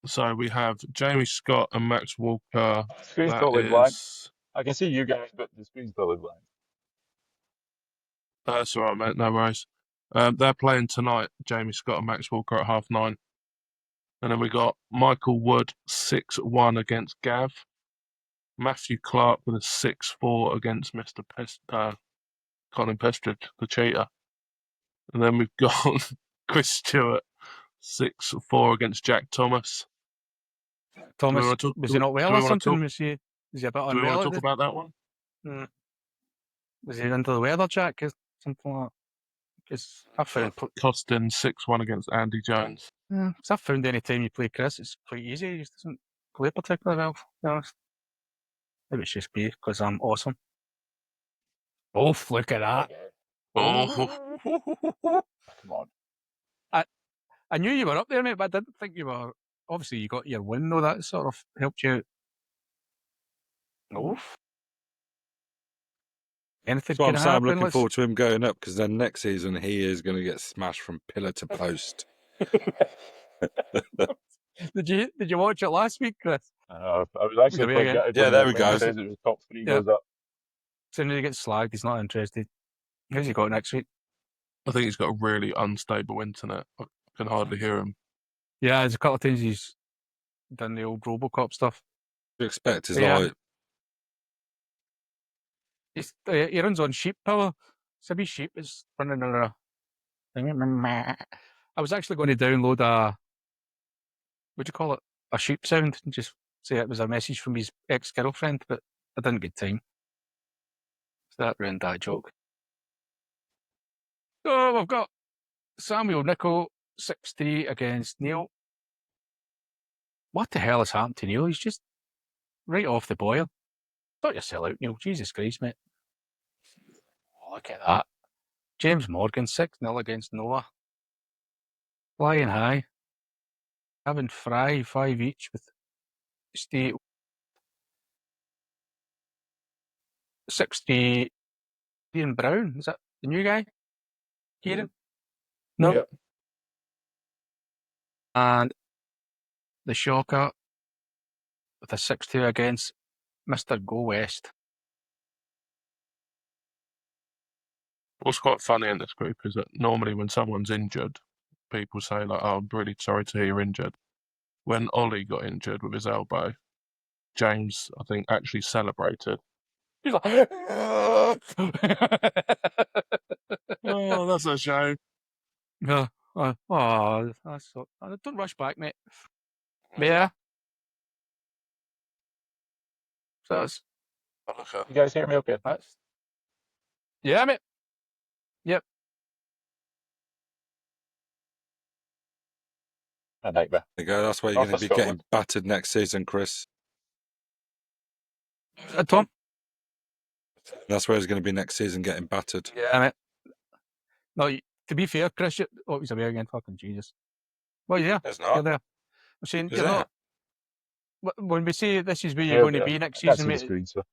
Speaker 5: So we have Jamie Scott and Max Walker.
Speaker 4: Screen's
Speaker 5: That
Speaker 4: totally blank.
Speaker 5: is...
Speaker 4: I can see you guys, but the screen's totally blank.
Speaker 5: That's all right, mate. No worries. They're playing tonight, Jamie Scott and Max Walker at 9:30. And then we got Michael Wood 6-1 against Gav. Matthew Clark with a 6-4 against Mr. Colin Pestridge, the cheater. And then we've got Chris Stuart 6-4 against Jack Thomas.
Speaker 3: Thomas,
Speaker 5: wanna talk-
Speaker 3: was
Speaker 5: do-
Speaker 3: he not
Speaker 5: do
Speaker 3: well
Speaker 5: we
Speaker 3: or
Speaker 5: wanna
Speaker 3: something?
Speaker 5: talk-
Speaker 3: Was he a bit
Speaker 5: Do we
Speaker 3: unwell?
Speaker 5: want to talk about that one?
Speaker 3: Was he under the weather, Jack, or something like that? Because I found,
Speaker 5: Costin 6-1 against Andy Jones.
Speaker 3: I found any time you play Chris, it's quite easy. He just doesn't play particularly well, to be honest. Maybe it's just me, because I'm awesome. Oh, look at that.
Speaker 5: Oh,
Speaker 4: Come on.
Speaker 3: I knew you were up there, mate, but I didn't think you were. Obviously, you got your win, though. That sort of helped you out. Oh. Anything
Speaker 2: So
Speaker 3: can
Speaker 2: I'm
Speaker 3: happen.
Speaker 2: looking
Speaker 3: Let's-
Speaker 2: forward to him going up because then next season he is going to get smashed from pillar to post.
Speaker 3: Did you watch it last week, Chris?
Speaker 4: I was actually
Speaker 3: There we
Speaker 4: quite
Speaker 3: go.
Speaker 4: gutted
Speaker 2: Yeah,
Speaker 4: when
Speaker 2: there
Speaker 4: the
Speaker 2: we go.
Speaker 4: says it was top 3
Speaker 3: Yeah.
Speaker 4: goes up.
Speaker 3: As soon as he gets slagged, he's not interested. Who's he got next week?
Speaker 5: I think he's got a really unstable internet. I can hardly hear him.
Speaker 3: Yeah, there's a couple of times he's done the old Robocop stuff.
Speaker 2: You expect is
Speaker 3: Yeah.
Speaker 2: like
Speaker 3: He runs on sheep power. It's a wee sheep is running on a. I was actually going to download a. What do you call it? A sheep sound and just say it was a message from his ex-girlfriend, but I didn't get time. So that ruined that joke. So we've got Samuel Nichol 6-3 against Neil. What the hell has happened to Neil? He's just right off the boil. Sort yourself out, Neil. Jesus Christ, mate. Oh, look at that. James Morgan 6-0 against Noah. Flying high. Having Fry 5 each with State 60. Ian Brown, is that the new guy? Kieran? No.
Speaker 4: Yep.
Speaker 3: And the Shocker with a 6-2 against Mr. Go West.
Speaker 5: What's quite funny in this group is that normally when someone's injured, people say like, "Oh, I'm really sorry to hear you're injured." When Ollie got injured with his elbow, James, I think, actually celebrated. He's like, "Oh, that's a shame."
Speaker 3: Yeah. That's so, don't rush back, mate. But yeah. So that's,
Speaker 4: You guys hear me okay?
Speaker 3: that's yeah, mate. Yep.
Speaker 4: A nightmare.
Speaker 2: there you go. That's where you're
Speaker 4: Off
Speaker 2: going to
Speaker 4: to
Speaker 2: be getting
Speaker 4: Scotland.
Speaker 2: battered next season, Chris.
Speaker 3: Tom?
Speaker 2: That's where he's going to be next season, getting battered.
Speaker 3: Yeah, mate. No, to be fair, Chris, he's away again. Fucking Jesus. Well, yeah,
Speaker 2: It's
Speaker 3: you're
Speaker 2: not.
Speaker 3: there. I'm saying
Speaker 2: Is
Speaker 3: you're
Speaker 2: it?
Speaker 3: not. When we say this is where
Speaker 4: Yeah,
Speaker 3: you're going to
Speaker 4: but
Speaker 3: be next
Speaker 4: I can't
Speaker 3: season,
Speaker 4: see the
Speaker 3: mate,
Speaker 4: screen, so.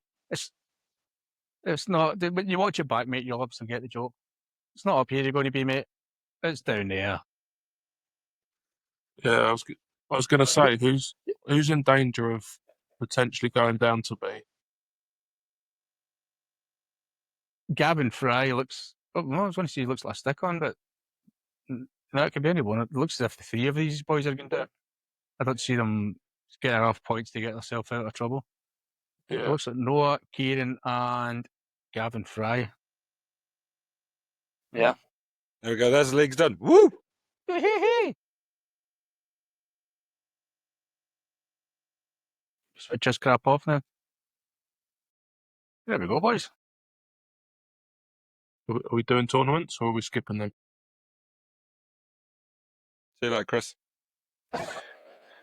Speaker 3: it's not. When you watch it back, mate, you'll obviously get the joke. It's not up here you're going to be, mate. It's down there.
Speaker 5: Yeah, I was going to say who's in danger of potentially going down to B.
Speaker 3: Gavin Fry looks Oh, no, I was going to say he looks like a stick on, but that could be anyone. It looks as if the three of these boys are going to do it. I don't see them getting enough points to get themselves out of trouble. It
Speaker 5: Yeah.
Speaker 3: looks like Noah, Kieran, and Gavin Fry. Yeah.
Speaker 2: There we go. There's the league's done. Woo!
Speaker 3: Switch this crap off now. There we go, boys.
Speaker 5: Are we doing tournaments or are we skipping them?
Speaker 2: See you later, Chris.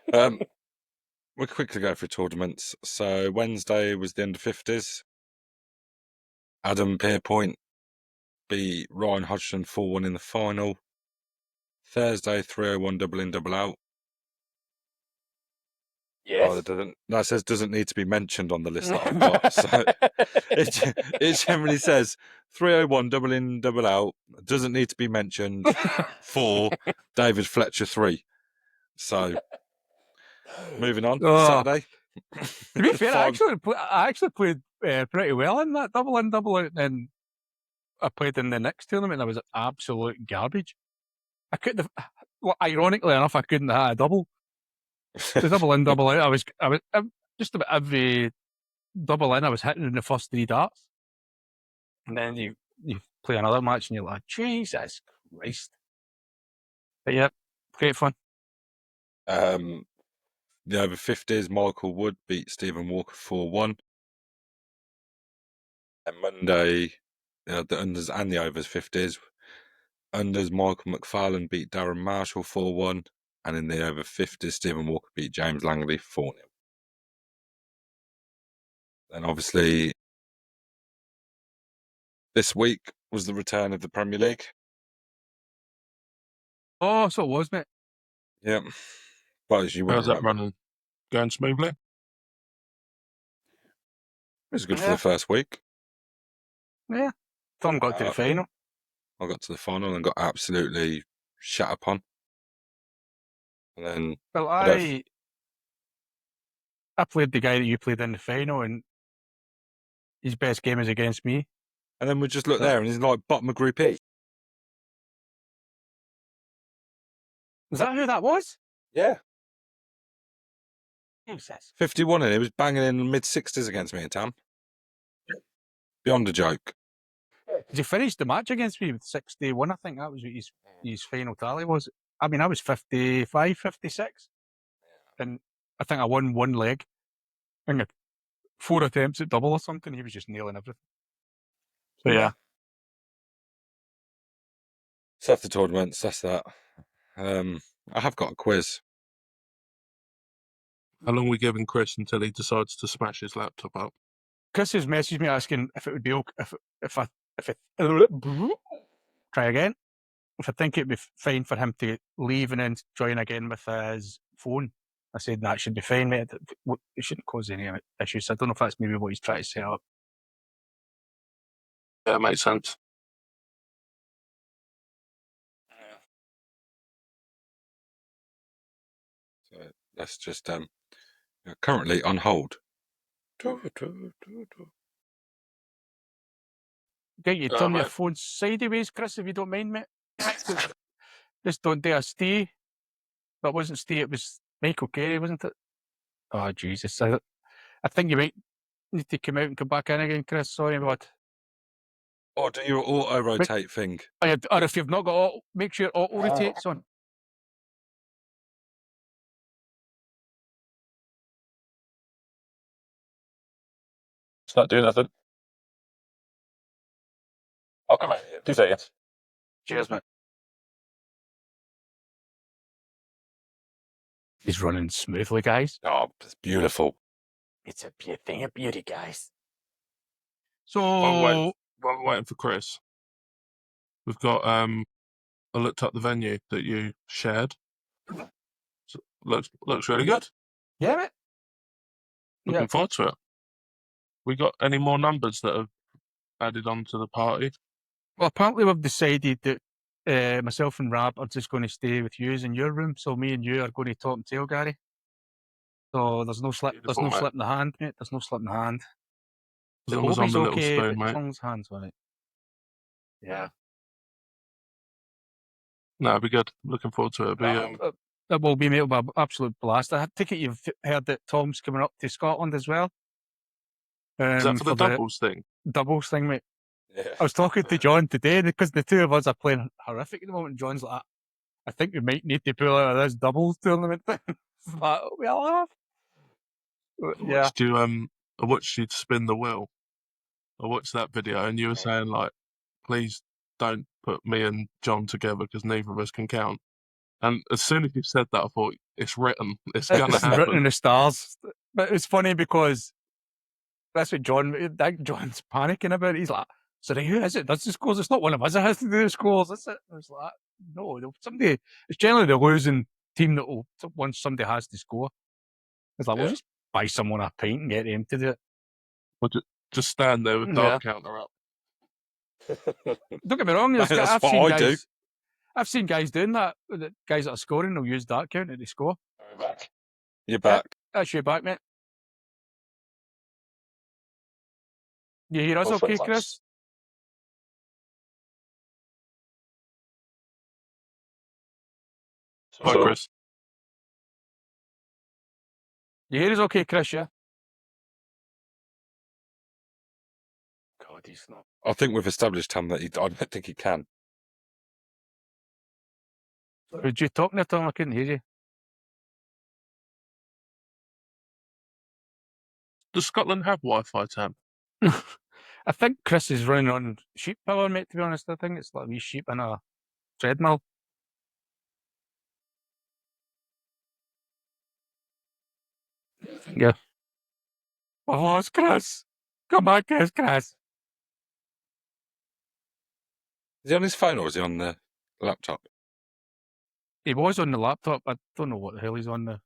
Speaker 2: We'll quickly go through tournaments. So Wednesday was the under 50s. Adam Pierpoint beat Ryan Hodgson 4-1 in the final. Thursday 301 double in, double out.
Speaker 4: Yes.
Speaker 2: Oh, that says doesn't need to be mentioned on the list that I've got. So it generally says 301 double in, double out. Doesn't need to be mentioned for David Fletcher 3. So moving on.
Speaker 3: Oh.
Speaker 2: Saturday.
Speaker 3: To be fair, I
Speaker 2: Five-
Speaker 3: actually played pretty well in that double in, double out, and then I played in the next tournament and I was absolute garbage. I couldn't have, well, ironically enough, I couldn't have had a double. The double in, double out, I was just about every double in, I was hitting in the first 3 darts. And then you play another match and you're like, Jesus Christ. But yeah, great fun.
Speaker 2: The over 50s, Michael Wood beat Stephen Walker 4-1. And Monday, the unders and the overs 50s. Unders, Michael McFarlane beat Darren Marshall 4-1. And in the over 50s, Stephen Walker beat James Langley 4-0. And obviously, this week was the return of the Premier League.
Speaker 3: Oh, so it was, mate.
Speaker 2: Yep. But as you
Speaker 5: How's
Speaker 2: wouldn't
Speaker 5: that
Speaker 2: remember,
Speaker 5: running? Going smoothly?
Speaker 2: it was good for
Speaker 3: Yeah.
Speaker 2: the first week.
Speaker 3: Yeah. Tom got to the final.
Speaker 2: I got to the final and got absolutely shat upon. And then
Speaker 3: Well,
Speaker 2: I
Speaker 3: I played the guy that you played in the final, and his best game is against me.
Speaker 2: we just looked there and he's like bottom of Group E.
Speaker 3: Is that who that was?
Speaker 2: Yeah.
Speaker 3: Jesus.
Speaker 2: 51 and he was banging in the mid-60s against me and Tam. Beyond a joke.
Speaker 3: He finished the match against me with 61. I think that was what his final tally was. I mean, I was 55, 56. And I think I won 1 leg. I think 4 attempts at double or something. He was just nailing everything. So yeah.
Speaker 2: So that's the tournaments, that's that. I have got a quiz.
Speaker 5: How long are we giving Chris until he decides to smash his laptop up?
Speaker 3: Chris has messaged me asking if it would be okay if I try again. If I think it'd be fine for him to leave and then join again with his phone. I said that should be fine, mate. It shouldn't cause any issues. I don't know if that's maybe what he's trying to set up.
Speaker 5: Yeah, it makes sense.
Speaker 2: So let's just you're currently on hold.
Speaker 3: Get you
Speaker 5: Oh,
Speaker 3: turn your
Speaker 5: mate.
Speaker 3: phone sideways, Chris, if you don't mind, mate. Just don't do a stay. That wasn't stay, it was Michael Carey, wasn't it? Oh, Jesus. I think you might need to come out and come back in again, Chris. Sorry, bud.
Speaker 2: Or do your auto rotate thing.
Speaker 3: Or if you've not got auto, make sure auto rotates on.
Speaker 4: It's not doing nothing. I'll come out. 2 seconds.
Speaker 3: Cheers, mate. He's running smoothly, guys.
Speaker 2: Oh, it's beautiful.
Speaker 3: It's a thing of beauty, guys.
Speaker 5: While
Speaker 3: So,
Speaker 5: we're waiting for Chris, we've got I looked up the venue that you shared. So, looks really good.
Speaker 3: yeah, mate.
Speaker 5: Looking
Speaker 3: Yeah.
Speaker 5: forward to it. We got any more numbers that have added on to the party?
Speaker 3: Well, apparently we've decided that myself and Rab are just going to stay with you in your room. So me and you are going to top and tail, Gary. So there's no slip.
Speaker 5: Beautiful,
Speaker 3: There's no
Speaker 5: mate.
Speaker 3: slip in the hand, mate. There's no slip in the hand.
Speaker 5: As long as I'm
Speaker 3: Hobie's
Speaker 5: the little
Speaker 3: okay,
Speaker 5: spoon,
Speaker 3: but as
Speaker 5: mate.
Speaker 3: long as hands on it. Yeah.
Speaker 5: No, it'll be good. Looking forward to it. It'll be,
Speaker 3: That will be, mate. It'll be an absolute blast. I take it you've heard that Tom's coming up to Scotland as well.
Speaker 5: is that for the doubles thing?
Speaker 3: doubles thing, mate.
Speaker 2: Yeah.
Speaker 3: I was talking to John today because the two of us are playing horrific at the moment. John's like, I think we might need to pull out of this doubles tournament. Like, we all have. Yeah.
Speaker 5: I watched you spin the wheel. I watched that video, and you were saying like, please don't put me and John together because neither of us can count. And as soon as you said that, I thought it's written. It's gonna
Speaker 3: It's written in
Speaker 5: happen.
Speaker 3: the stars. But it's funny because that's what John's panicking about. He's like, sorry, who is it? Does the scores? It's not one of us that has to do the scores. That's it. I was like, no, somebody. It's generally the losing team that will once somebody has to score. It's like, we'll just buy someone a pint and get them to do it.
Speaker 5: We'll just stand there with dart counter up.
Speaker 3: Don't get me wrong.
Speaker 2: That's what I do.
Speaker 3: I've seen guys doing that. The guys that are scoring, they'll use dart counter to score.
Speaker 4: Back.
Speaker 2: You're back.
Speaker 3: That's you back, mate. You hear us
Speaker 4: Go for
Speaker 3: okay,
Speaker 4: it, lads.
Speaker 3: Chris?
Speaker 5: Hi,
Speaker 4: So,
Speaker 5: Chris.
Speaker 3: You hear us okay, Chris, yeah? God, he's not.
Speaker 2: I think we've established, Tom, that I don't think he can.
Speaker 3: Would you talking to Tom? I couldn't hear you.
Speaker 5: Does Scotland have Wi-Fi, Tam?
Speaker 3: I think Chris is running on sheep power, mate, to be honest. I think it's like a wee sheep in a treadmill. Yeah. Oh, it's Chris. Come back, Chris.
Speaker 2: Is he on his phone or is he on the laptop?
Speaker 3: He was on the laptop. I don't know what the hell he's on the.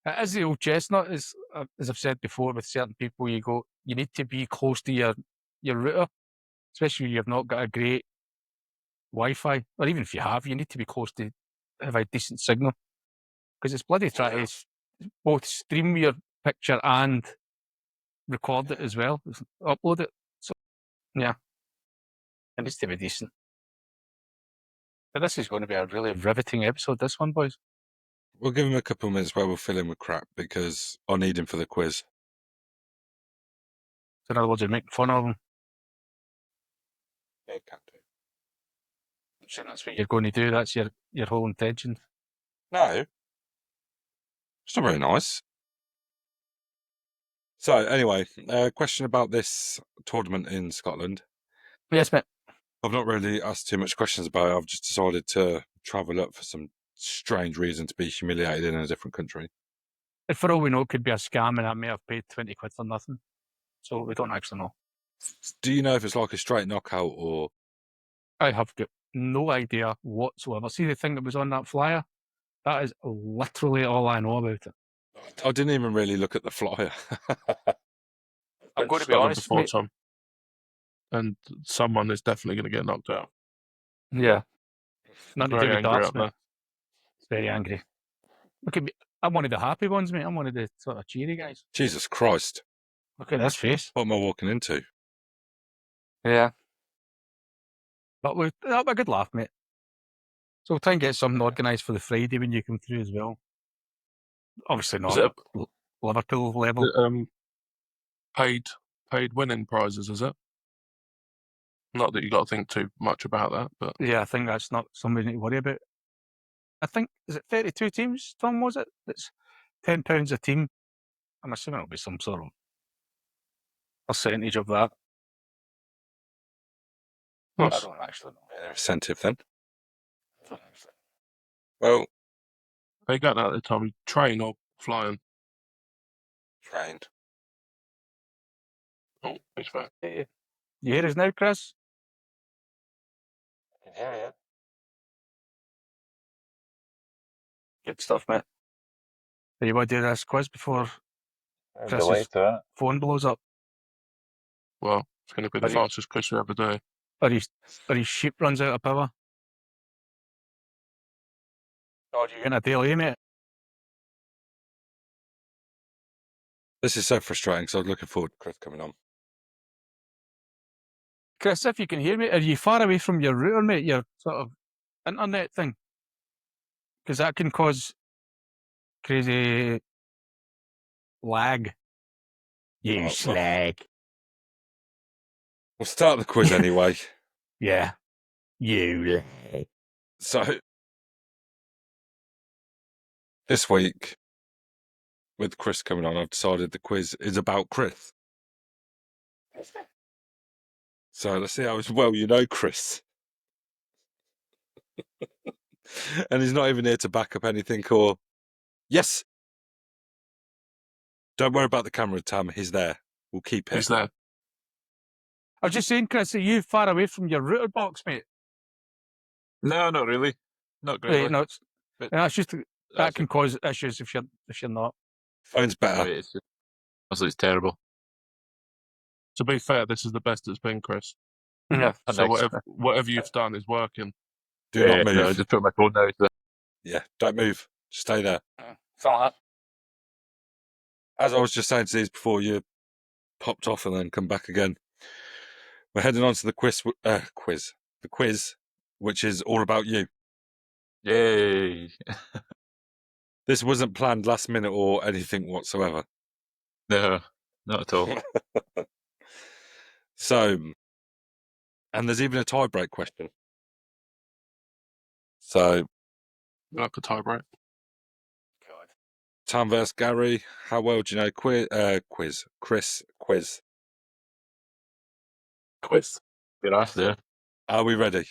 Speaker 3: It is the old chestnut, as I've said before, with certain people, you need to be close to your router, especially if you've not got a great Wi-Fi, or even if you have, you need to be close to have a decent signal, because it's bloody trying to both stream your picture and record it as well, upload it. So, yeah, it needs to be decent. But this is going to be a really riveting episode, this one, boys.
Speaker 2: We'll give him a couple of minutes where we'll fill in with crap because I need him for the quiz.
Speaker 3: So in other words, you're making fun of them.
Speaker 2: Yeah, can do.
Speaker 3: So that's what you're going to do. That's your whole intention.
Speaker 2: No. It's not very nice. So, anyway, question about this tournament in Scotland.
Speaker 3: Yes, mate.
Speaker 2: I've not really asked too much questions about it. I've just decided to travel up for some strange reason to be humiliated in a different country.
Speaker 3: And for all we know, it could be a scam, and I may have paid 20 quid for nothing. So we don't actually know.
Speaker 2: Do you know if it's like a straight knockout or...
Speaker 3: I have got no idea whatsoever. See the thing that was on that flyer? That is literally all I know about it.
Speaker 2: I didn't even really look at the flyer.
Speaker 3: I'm going to be
Speaker 5: Scotland
Speaker 3: honest,
Speaker 5: before,
Speaker 3: mate.
Speaker 5: Tom. And someone is definitely going to get knocked out.
Speaker 3: Yeah. Not to do
Speaker 5: Very
Speaker 3: with
Speaker 5: angry
Speaker 3: darts,
Speaker 5: up
Speaker 3: mate.
Speaker 5: there.
Speaker 3: It's very angry. Look at me. I'm one of the happy ones, mate. I'm one of the sort of cheery guys.
Speaker 2: Jesus Christ.
Speaker 3: Look at this face.
Speaker 2: What am I walking into?
Speaker 3: Yeah. But that'll be a good laugh, mate. So we'll try and get something organised for the Friday when you come through as well. Obviously not
Speaker 5: Is it
Speaker 3: Liverpool level.
Speaker 5: paid winning prizes, is it? Not that you got to think too much about that, but
Speaker 3: Yeah, I think that's not something we need to worry about. I think, is it 32 teams, Tom, was it? It's £10 a team. I'm assuming it'll be some sort of percentage of that. I
Speaker 5: nice.
Speaker 3: don't actually know.
Speaker 2: Incentive then. Well,
Speaker 5: Are you going out there, Tommy? Train or flying?
Speaker 2: trained.
Speaker 5: Oh, it's fair.
Speaker 3: You hear us now, Chris?
Speaker 4: Yeah.
Speaker 3: Good stuff, mate. Do you want to do this quiz before
Speaker 4: I'm
Speaker 3: Chris's
Speaker 4: delayed to it.
Speaker 3: phone blows up?
Speaker 5: Well, it's going to be the
Speaker 3: Are you-
Speaker 5: fastest quiz we ever do.
Speaker 3: Or his sheep runs out of power? Or you getting a delay, mate?
Speaker 2: This is so frustrating because I was looking forward to Chris coming on.
Speaker 3: Chris, if you can hear me, are you far away from your router, mate? Your sort of internet thing? Because that can cause crazy lag. You
Speaker 2: well.
Speaker 3: slag.
Speaker 2: We'll start the quiz anyway.
Speaker 3: Yeah. You lag.
Speaker 2: So, this week, with Chris coming on, I've decided the quiz is about Chris. So let's see how well you know Chris. And he's not even here to back up anything or... Yes! Don't worry about the camera, Tam. He's there. We'll keep it.
Speaker 5: He's there.
Speaker 3: I was just saying, Chris, are you far away from your router box, mate?
Speaker 5: No, not really. Not greatly.
Speaker 3: Right, no, it's,
Speaker 5: But
Speaker 3: that's just that
Speaker 5: that's
Speaker 3: can cause issues if you're not.
Speaker 2: Phone's better.
Speaker 5: It's just, honestly, it's terrible. To be fair, this is the best it's been, Chris.
Speaker 3: Yeah.
Speaker 5: So whatever you've done is working.
Speaker 2: Do not move.
Speaker 5: No, just put my phone down.
Speaker 2: Yeah, don't move. Stay there.
Speaker 3: Something like
Speaker 2: As I was just saying to these before you popped off and then come back again, we're heading on to the quiz, which is all about you.
Speaker 5: Yay!
Speaker 2: This wasn't planned last minute or anything whatsoever.
Speaker 5: No, not at all.
Speaker 2: So, and there's even a tie-break question. So,
Speaker 5: Like a tie break.
Speaker 3: God.
Speaker 2: Tam versus Gary, how well do you know Chris?
Speaker 5: Quiz. Good ass there.
Speaker 2: Are we ready?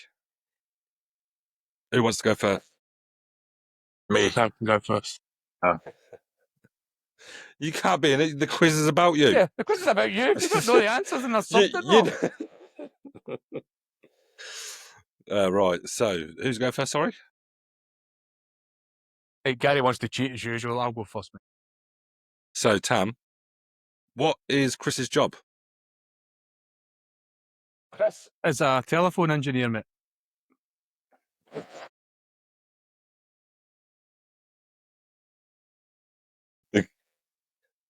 Speaker 2: Who wants to go first?
Speaker 5: Me. Sam can go first.
Speaker 2: You can't be in it. The quiz is about you.
Speaker 3: Yeah, the quiz is about you. If you don't know the answers, then there's something wrong.
Speaker 2: Right, so who's going first, sorry?
Speaker 3: Hey, Gary wants to cheat as usual. I'll go first, mate.
Speaker 2: So, Tam, what is Chris's job?
Speaker 3: Chris is a telephone engineer, mate.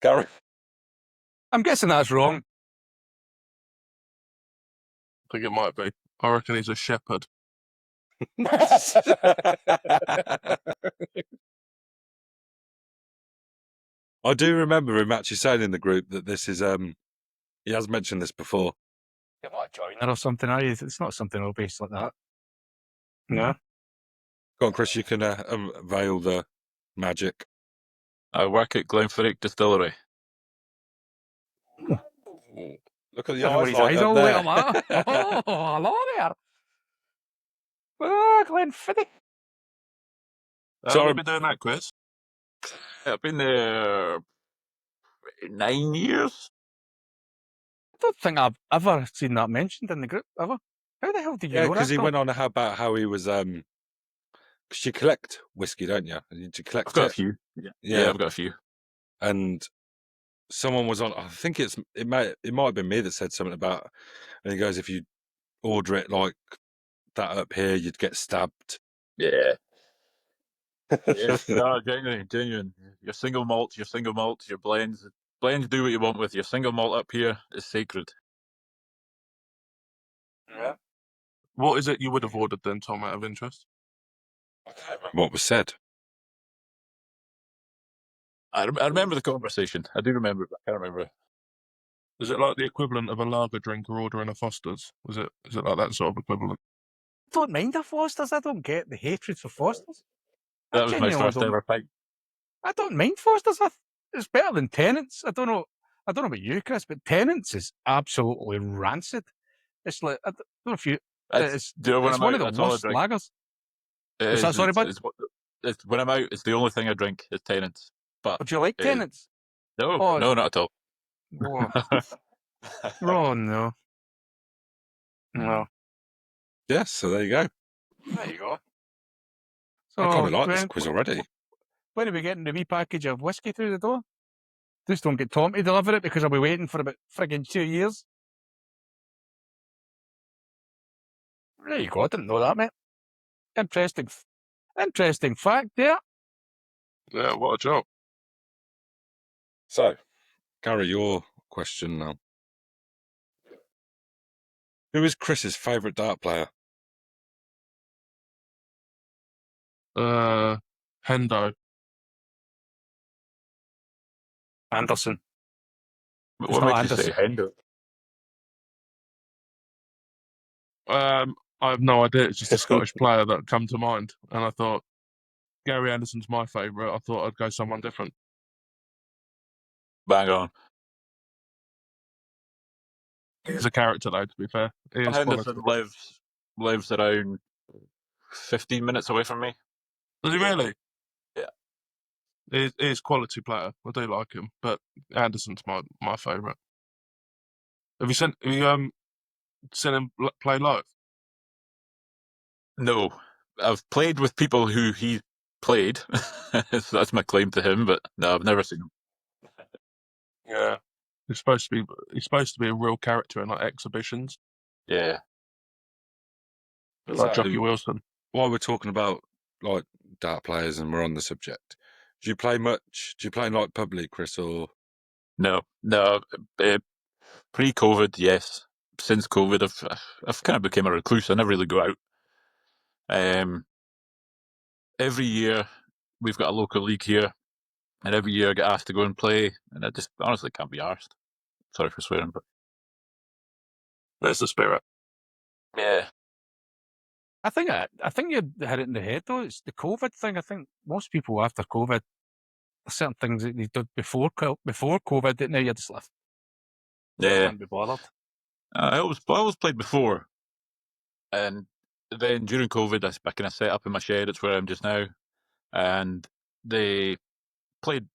Speaker 2: Gary?
Speaker 3: I'm guessing that's wrong.
Speaker 5: I think it might be. I reckon he's a shepherd.
Speaker 2: I do remember him actually saying in the group that this is, he has mentioned this before.
Speaker 3: You might join her or something, are you? It's not something all based like that. No.
Speaker 2: Go on, Chris, you can unveil the magic.
Speaker 5: I work at Glenfiddich Distillery.
Speaker 2: Look at the
Speaker 3: Look at
Speaker 2: eyes,
Speaker 3: his
Speaker 2: like
Speaker 3: eyes
Speaker 2: up
Speaker 3: all
Speaker 2: there.
Speaker 3: lit up, huh? Oh, hello there. Oh, Glenfiddich.
Speaker 5: How long have you been doing that, Chris? I've been there 9 years.
Speaker 3: I don't think I've ever seen that mentioned in the group, ever. How the hell did you
Speaker 2: Yeah,
Speaker 3: know
Speaker 2: because
Speaker 3: that?
Speaker 2: he
Speaker 3: Tom?
Speaker 2: went on about how he was, because you collect whiskey, don't you? Did you collect
Speaker 5: I've got a
Speaker 2: it?
Speaker 5: few. Yeah, I've got a few.
Speaker 2: And someone was on, I think it might have been me that said something about, and he goes, if you order it like that up here, you'd get stabbed.
Speaker 5: Yeah. Yeah. No, genuine. Your single malt, your blends. Blends do what you want with your single malt up here is sacred.
Speaker 3: Yeah.
Speaker 5: What is it you would have ordered then, Tom, out of interest?
Speaker 2: I can't remember what was said.
Speaker 5: I remember the conversation. I do remember it, but I can't remember. Is it like the equivalent of a lager drinker ordering a Foster's? Is it like that sort of equivalent?
Speaker 3: I don't mind a Foster's. I don't get the hatred for Foster's. I
Speaker 5: That was my
Speaker 3: genuinely
Speaker 5: first
Speaker 3: don't-
Speaker 5: ever pint.
Speaker 3: I don't mind Foster's. It's better than Tennant's. I don't know about you, Chris, but Tennant's is absolutely rancid. It's like, I don't know if you... It's one of the worst lagers.
Speaker 5: Is
Speaker 3: that sorry, bud?
Speaker 5: It's when I'm out, it's the only thing I drink is Tennant's. But
Speaker 3: Would you like Tennant's?
Speaker 5: no,
Speaker 3: Oh.
Speaker 5: no, not at all.
Speaker 3: Oh, oh no. No.
Speaker 2: Yes, so there you go.
Speaker 3: There you go. So,
Speaker 2: I kind of like this quiz already.
Speaker 3: When are we getting the wee package of whiskey through the door? Just don't get Tom to deliver it because I'll be waiting for about friggin' 2 years. There you go. I didn't know that, mate. Interesting fact there.
Speaker 5: Yeah, what a job.
Speaker 2: So, Gary, your question now. Who is Chris's favourite dart player?
Speaker 5: Hendo.
Speaker 3: Anderson.
Speaker 4: What
Speaker 3: It's not
Speaker 4: makes you say
Speaker 3: Anderson.
Speaker 4: Hendo?
Speaker 5: I have no idea. It's just a Scottish player that come to mind, and I thought Gary Anderson's my favourite. I thought I'd go someone different.
Speaker 4: Bang on.
Speaker 5: He's a character, though. To be fair, he is
Speaker 4: Henderson
Speaker 5: quality.
Speaker 4: lives around 15 minutes away from me.
Speaker 5: Does he really?
Speaker 4: Yeah.
Speaker 5: He is quality player. I do like him, but Anderson's my favourite. Have you seen him play live?
Speaker 4: No, I've played with people who he played. So that's my claim to him. But no, I've never seen him.
Speaker 5: Yeah. He's supposed to be a real character in like exhibitions,
Speaker 4: Yeah.
Speaker 5: like
Speaker 2: So-
Speaker 5: Jockey Wilson.
Speaker 2: While we're talking about like dart players and we're on the subject, do you play much? Do you play like publicly, Chris, or
Speaker 4: No. Pre-COVID, yes. Since COVID, I've kind of become a recluse. I never really go out. Every year we've got a local league here, and every year I get asked to go and play, and I just honestly can't be arsed. Sorry for swearing, but
Speaker 5: There's the spirit.
Speaker 4: yeah.
Speaker 3: I think you hit it in the head though. It's the COVID thing. I think most people after COVID, there's certain things that they did before COVID that now you're just like,
Speaker 4: Yeah.
Speaker 3: can't be bothered.
Speaker 4: I always played before, and then during COVID, I kind of set up in my shed. It's where I'm just now, and they played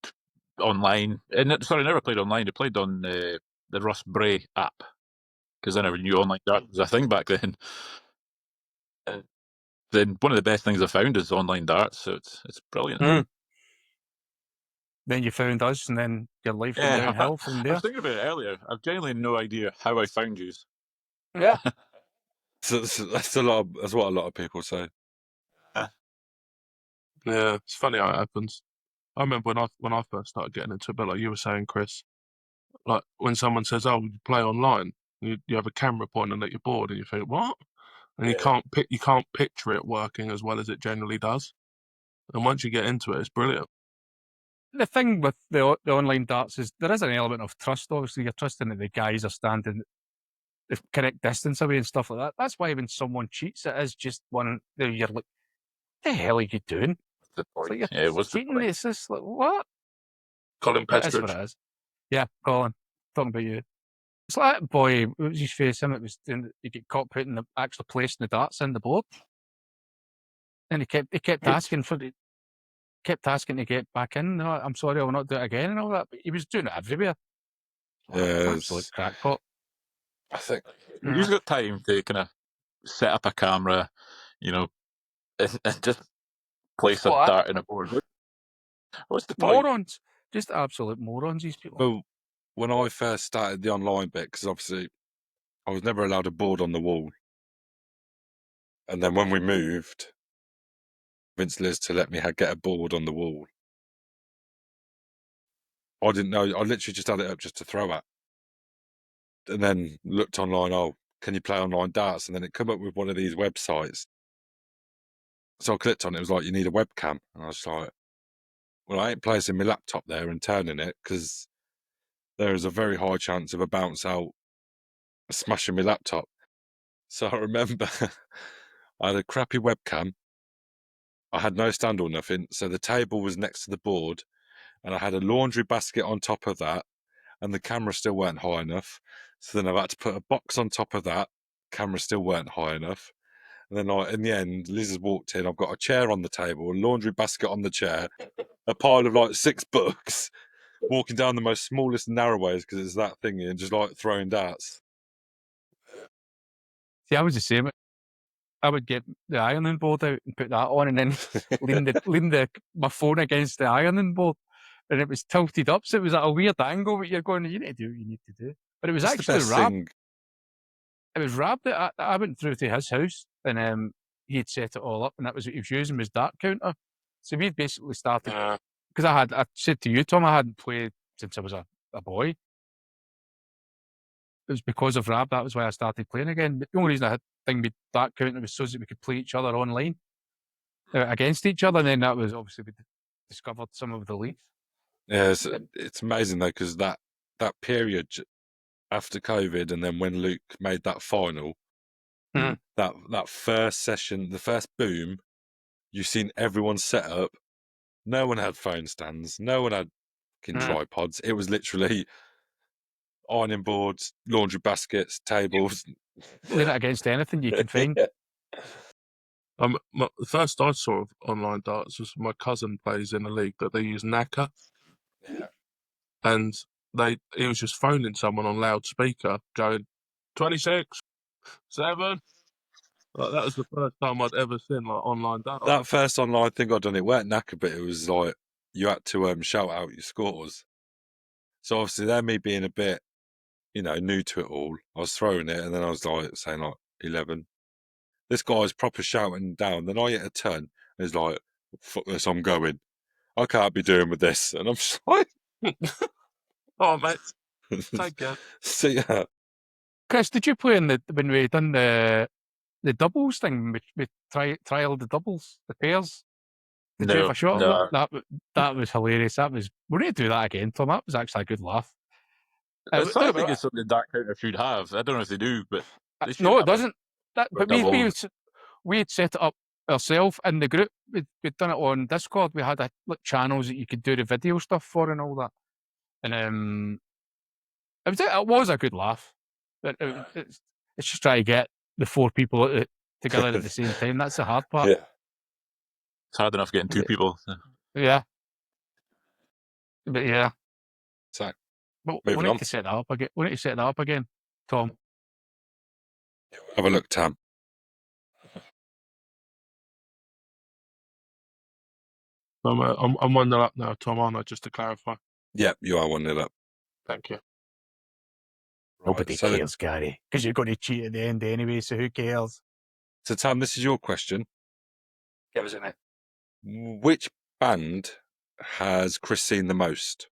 Speaker 4: online. Sorry, never played online. They played on the Russ Bray app because I never knew online darts was a thing back then. And then one of the best things I found is online darts, so it's brilliant.
Speaker 3: Mm. Then you found us, and then your life went downhill from
Speaker 4: I
Speaker 3: there.
Speaker 4: was thinking about it earlier. I've genuinely no idea how I found you.
Speaker 3: Yeah.
Speaker 2: so that's a lot? That's what a lot of people say.
Speaker 5: Yeah, it's funny how it happens. I remember when I first started getting into it, but like you were saying, Chris, like when someone says, "Oh, you play online," you have a camera pointing at your board, and you think, "What?" And you can't picture it working as well as it generally does. And once you get into it, it's brilliant.
Speaker 3: The thing with the online darts is there is an element of trust. Obviously, you're trusting that the guys are standing the correct distance away and stuff like that. That's why when someone cheats, it is just one. You're like, what the hell are you doing?
Speaker 4: The
Speaker 3: It's like
Speaker 4: point.
Speaker 3: you're
Speaker 4: Yeah, what's the
Speaker 3: cheating.
Speaker 4: point?
Speaker 3: It's just like, what?
Speaker 5: Colin
Speaker 3: That's what
Speaker 5: Pestridge.
Speaker 3: it is. Yeah, Colin, talking about you. It's like that boy, what was his face? Him, it was he get caught putting actually placing the darts in the board, and he kept asking to get back in. No, I'm sorry, I will not do it again, and all that. But he was doing it everywhere.
Speaker 2: Yeah,
Speaker 3: Absolute crackpot.
Speaker 2: I think
Speaker 4: You've got time to kind of set up a camera, and just place a
Speaker 3: What?
Speaker 4: dart in a board. What's the point?
Speaker 3: Morons, just absolute morons. These people.
Speaker 2: well, when I first started the online bit, because obviously I was never allowed a board on the wall, and then when we moved, Vince Liz to let me get a board on the wall. I didn't know. I literally just had it up just to throw at, and then looked online. Oh, can you play online darts? And then it come up with one of these websites. So I clicked on it. It was like, you need a webcam, and I was like, well, I ain't placing my laptop there and turning it because there is a very high chance of a bounce out smashing my laptop. So I remember I had a crappy webcam. I had no stand or nothing. So the table was next to the board, and I had a laundry basket on top of that, and the camera still weren't high enough. So then I've had to put a box on top of that. Camera still weren't high enough. And then in the end, Liz has walked in. I've got a chair on the table, a laundry basket on the chair, a pile of like 6 books, walking down the most smallest narrowways because it's that thingy, and just like throwing darts.
Speaker 3: See, I was the same. I would get the ironing board out and put that on, and then lean my phone against the ironing board, and it was tilted up, so it was at a weird angle. But you're going, you need to do what you need to do. But it was
Speaker 2: That's the
Speaker 3: actually
Speaker 2: best
Speaker 3: wrapped.
Speaker 2: thing.
Speaker 3: It was wrapped. I went through to his house, and he had set it all up, and that was what he was using his dart counter. So we basically started because I said to you, Tom, I hadn't played since I was a boy. was because of Rab. That was why I started playing again. But the only reason I had thing with that counter was so that we could play each other online against each other. And then that was obviously we discovered some of the leagues.
Speaker 2: Yeah, it's amazing though, because that period after COVID, and then when Luke made that final,
Speaker 3: Mhm.
Speaker 2: that first session, the first boom, you've seen everyone set up. No one had phone stands. No one had fucking tripods. It was literally ironing boards, laundry baskets, tables.
Speaker 3: Playing it against anything you can find.
Speaker 2: Yeah.
Speaker 5: The first I saw of online darts was my cousin plays in a league that they use Naka, and he was just phoning someone on loudspeaker, going 26, 7. Like, that was the first time I'd ever seen like online darts.
Speaker 2: That first online thing I'd done, it weren't knacker, but it was like you had to shout out your scores. So obviously, there me being a bit, new to it all, I was throwing it, and then I was like saying like 11. This guy's proper shouting down. Then I hit a turn, and he's like, "Fuck this, I'm going. I can't be doing with this." And I'm just like,
Speaker 5: Oh, mate, take care.
Speaker 2: "See ya."
Speaker 3: Chris, did you play when we done the doubles thing? We trialed the doubles, the pairs. Did you have a shot at that? That was hilarious. We need to do that again, Tom. That was actually a good laugh.
Speaker 4: I think it's something Dark Counter should have. I don't know if they do, but they should.
Speaker 3: No,
Speaker 4: have
Speaker 3: it doesn't. But we had set it up ourselves in the group. We'd done it on Discord. We had channels that you could do the video stuff for and all that. And it was a good laugh. But it's just trying to get the 4 people together at the same time. That's the hard part.
Speaker 2: Yeah.
Speaker 4: It's hard enough getting 2 people. So.
Speaker 3: Yeah. But yeah.
Speaker 2: So,
Speaker 3: but
Speaker 2: moving
Speaker 3: we need
Speaker 2: on.
Speaker 3: to set that up again. We need to set that up again, Tom.
Speaker 2: Have a look, Tam.
Speaker 5: I'm 1-0 up now, Tom, aren't I? Just to clarify.
Speaker 2: Yep, you are 1-0 up.
Speaker 5: Thank you.
Speaker 3: Nobody
Speaker 2: so
Speaker 3: cares, Gary, because you're going to cheat at the end anyway, so who cares?
Speaker 2: So, Tam, this is your question.
Speaker 3: Give us a minute.
Speaker 2: Which band has Chris seen the most?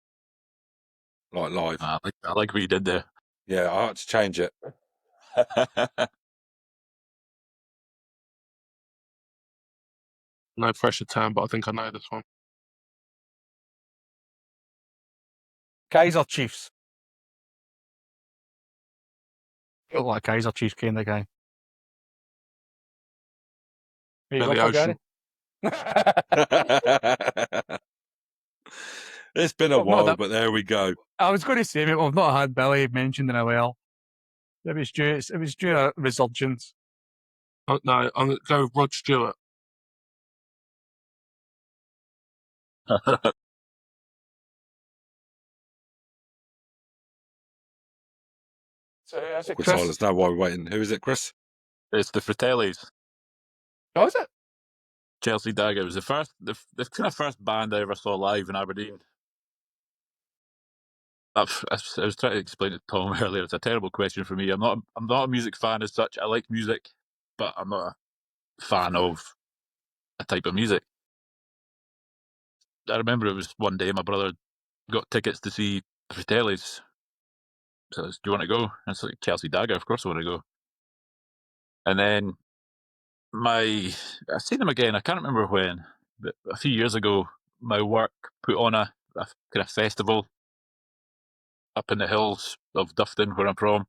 Speaker 2: Like live?
Speaker 4: I like what you did there.
Speaker 2: Yeah, I had to change it.
Speaker 5: No pressure, Tam, but I think I know this one.
Speaker 3: Kaiser Chiefs. You look like Kaiser Chiefs kind of guy.
Speaker 5: Billy Ocean.
Speaker 2: It's been a while, but there we go.
Speaker 3: I was going to say, mate, I've not had Billy mentioned in a while. It was due a resurgence.
Speaker 5: No, I'm going to go with Rod Stewart.
Speaker 3: So is it
Speaker 2: We're
Speaker 3: Chris?
Speaker 2: silence now while we're waiting. Who is it, Chris?
Speaker 4: It's the Fratellis.
Speaker 3: Oh, is it?
Speaker 4: Chelsea Dagger. It was the kind of first band I ever saw live in Aberdeen. I was trying to explain to Tom earlier. It's a terrible question for me. I'm not a music fan as such. I like music, but I'm not a fan of a type of music. I remember it was one day my brother got tickets to see the Fratellis. So do you want to go? And it's like, Chelsea Dagger, of course I want to go. And then I've seen them again. I can't remember when, but a few years ago, my work put on a kind of festival up in the hills of Dufton, where I'm from,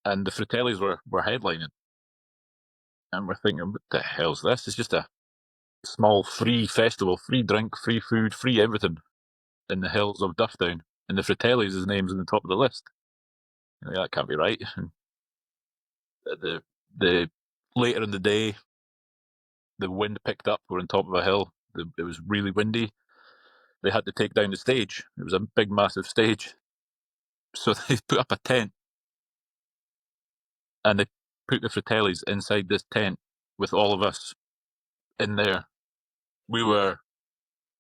Speaker 4: and the Fratellis were headlining. And we're thinking, what the hell's this? It's just a small free festival, free drink, free food, free everything in the hills of Duftown. And the Fratellis' name's on the top of the list. That can't be right. And the later in the day, the wind picked up. We're on top of a hill. It was really windy. They had to take down the stage. It was a big, massive stage. So they put up a tent, and they put the Fratellis inside this tent with all of us in there. We were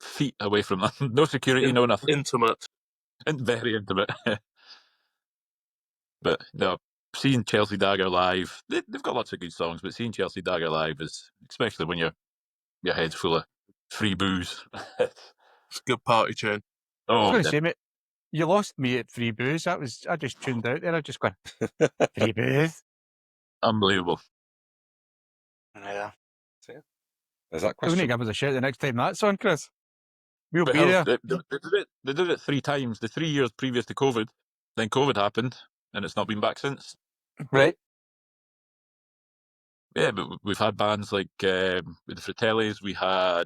Speaker 4: feet away from them. No security, no nothing.
Speaker 5: Intimate.
Speaker 4: And very intimate. But no, seeing Chelsea Dagger live, they've got lots of good songs, but seeing Chelsea Dagger live is, especially when your head's full of free booze.
Speaker 5: It's a good party tune.
Speaker 3: I was
Speaker 4: Oh,
Speaker 3: going to say, mate, You lost me at free booze. I just tuned out there. I just went free booze.
Speaker 4: Unbelievable.
Speaker 3: Yeah.
Speaker 2: There's that
Speaker 3: You need to
Speaker 2: question.
Speaker 3: give us a shout the next time that's on, Chris. We'll be
Speaker 4: Well,
Speaker 3: there.
Speaker 4: they did it 3 times. The 3 years previous to COVID. Then COVID happened, and it's not been back since.
Speaker 3: Right.
Speaker 4: Yeah, but we've had bands like with the Fratellis. We had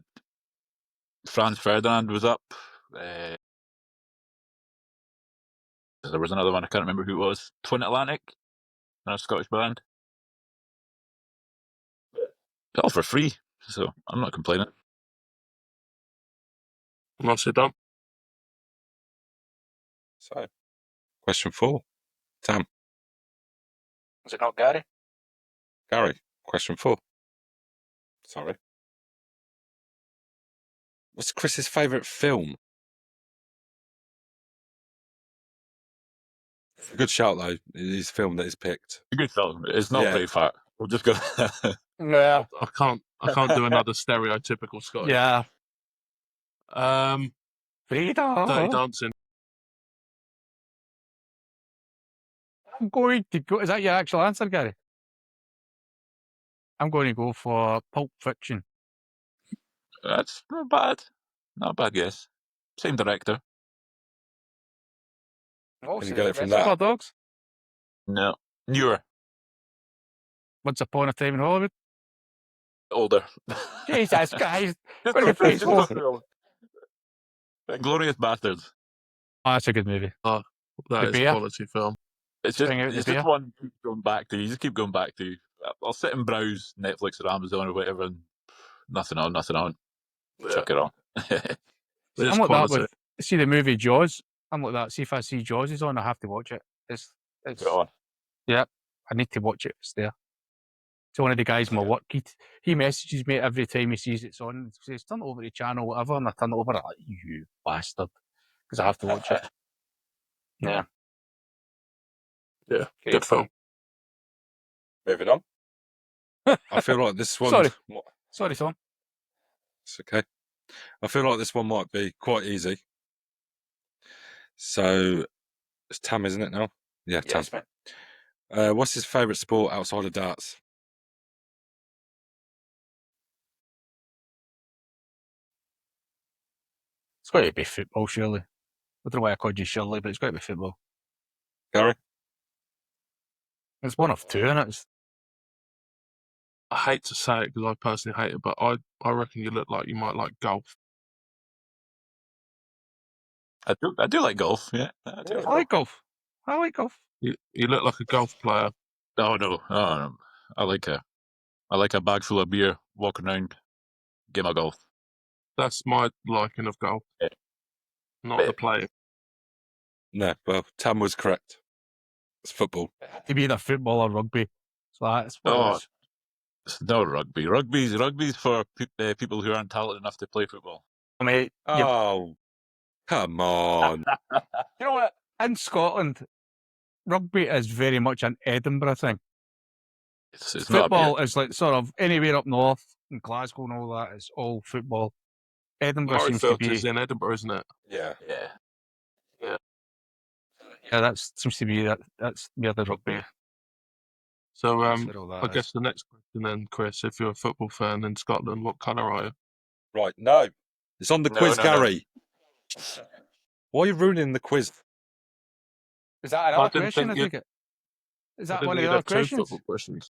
Speaker 4: Franz Ferdinand was up. There was another one, I can't remember who it was. Twin Atlantic, another Scottish band. All for free, so I'm not complaining.
Speaker 5: Nicely done.
Speaker 2: So, question 4. Tam,
Speaker 3: Is it not Gary?
Speaker 2: Gary, question 4. Sorry. What's Chris's favourite film? A good shout, though. His film that he's picked.
Speaker 4: A good film. It's not
Speaker 2: Yeah.
Speaker 4: very fat. We'll just go.
Speaker 3: Yeah.
Speaker 5: I can't do another stereotypical Scottish.
Speaker 3: Yeah.
Speaker 5: Dirty
Speaker 3: Frida.
Speaker 5: Dancing.
Speaker 3: I'm going to go. Is that your actual answer, Gary? I'm going to go for Pulp Fiction.
Speaker 4: That's not bad. Not a bad guess. Same director.
Speaker 3: Oh,
Speaker 2: Can you get it from that?
Speaker 3: Dogs.
Speaker 4: No. Newer.
Speaker 3: Once Upon a Time in Hollywood.
Speaker 4: Older.
Speaker 3: Jesus Christ.
Speaker 4: Just
Speaker 3: What are you
Speaker 4: go- just go
Speaker 3: faithful?
Speaker 4: through them. Glorious Bastards.
Speaker 3: Oh, that's a good movie.
Speaker 5: That
Speaker 3: The
Speaker 5: is a
Speaker 3: Bear.
Speaker 5: quality film.
Speaker 4: It's just,
Speaker 3: Bring out the
Speaker 4: it's
Speaker 3: beer.
Speaker 4: just one you keep going back to. You just keep going back to. I'll sit and browse Netflix or Amazon or whatever, and nothing on. Chuck it on.
Speaker 5: It
Speaker 3: I'm
Speaker 5: is
Speaker 3: like that
Speaker 5: quality.
Speaker 3: with, see the movie Jaws. I'm like that. See if I see Jaws is on, I have to watch it. It's
Speaker 4: Go on.
Speaker 3: I need to watch it. It's there. So one of the guys in my work, he messages me every time he sees it's on. He says, turn it over to channel, whatever, and I turn it over. I'm like, you bastard. Because I have to watch it. Yeah.
Speaker 5: Yeah, good film.
Speaker 2: Moving on. I feel like this one.
Speaker 3: Sorry. Sorry, Tom.
Speaker 2: It's okay. I feel like this one might be quite easy. So, it's Tam, isn't it now? Yeah, Tam.
Speaker 3: Yes, mate.
Speaker 2: What's his favourite sport outside of darts?
Speaker 3: It's got to be football, surely. I don't know why I called you Shirley, but it's got to be football.
Speaker 2: Gary?
Speaker 3: It's one of two, and it's
Speaker 5: I hate to say it because I personally hate it, but I reckon you look like you might like golf.
Speaker 4: I do like golf. Yeah. I do
Speaker 3: I like golf. I like golf.
Speaker 5: You look like a golf player.
Speaker 4: Oh no. I like a bag full of beer, walking around, game of golf.
Speaker 5: That's my liking of golf.
Speaker 4: Yeah.
Speaker 5: Not the playing.
Speaker 2: No, well, Tam was correct. It's football.
Speaker 3: To be either football or rugby. So that's what
Speaker 4: Oh.
Speaker 3: it is.
Speaker 4: It's no rugby. Rugby's for people who aren't talented enough to play football.
Speaker 3: I mean,
Speaker 2: Oh, come on.
Speaker 3: you know what? In Scotland, rugby is very much an Edinburgh thing.
Speaker 4: It's not
Speaker 3: Football is like sort of anywhere up north in Glasgow and all that. It's all football. Edinburgh seems to
Speaker 5: Heartfelt
Speaker 3: be.
Speaker 5: is in Edinburgh, isn't it?
Speaker 2: Yeah.
Speaker 4: Yeah.
Speaker 3: Yeah, that seems to be that's where the rugby.
Speaker 5: So
Speaker 3: That's where all that
Speaker 5: I
Speaker 3: is.
Speaker 5: guess the next question then, Chris, if you're a football fan in Scotland, what colour are you?
Speaker 2: Right, no. It's on the
Speaker 4: No,
Speaker 2: quiz,
Speaker 4: no, no.
Speaker 2: Gary. Why are you ruining the quiz?
Speaker 3: Is that another
Speaker 5: didn't
Speaker 3: question? I
Speaker 5: think
Speaker 3: think it. Is
Speaker 5: I
Speaker 3: that
Speaker 5: didn't
Speaker 3: one of
Speaker 5: think
Speaker 3: the
Speaker 5: you'd
Speaker 3: other
Speaker 5: have two
Speaker 3: questions?
Speaker 5: football questions.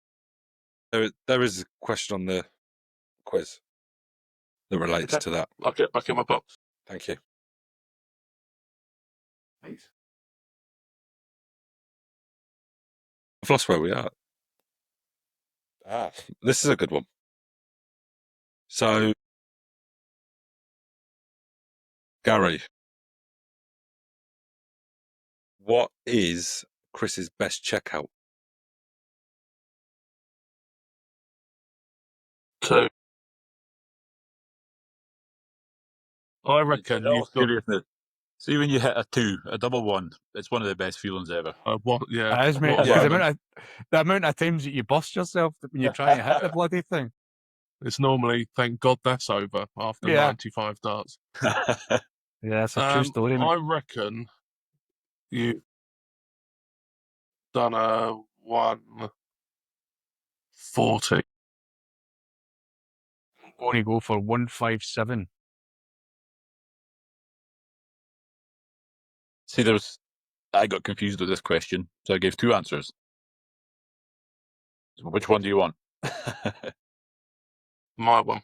Speaker 2: There is a question on the quiz that relates to that.
Speaker 5: I'll get back in my box.
Speaker 2: Thank you.
Speaker 3: Thanks.
Speaker 2: I've lost where we are. This is a good one. So, Gary, what is Chris's best checkout?
Speaker 5: Two. I reckon
Speaker 4: In all
Speaker 5: you've got
Speaker 4: seriousness, see when you hit a double one, it's one of the best feelings ever.
Speaker 5: what? Yeah,
Speaker 3: That is, mate.
Speaker 5: what
Speaker 2: Yeah.
Speaker 5: moment?
Speaker 3: The amount of times that you bust yourself when you're trying to hit the bloody thing.
Speaker 5: It's normally thank God that's over after
Speaker 3: Yeah.
Speaker 5: 95 darts.
Speaker 3: Yeah, it's a true story, mate.
Speaker 5: I reckon You done a 140.
Speaker 3: I'm going to go for 157.
Speaker 4: See, I got confused with this question, so I gave two answers. So which one do you want?
Speaker 5: My one.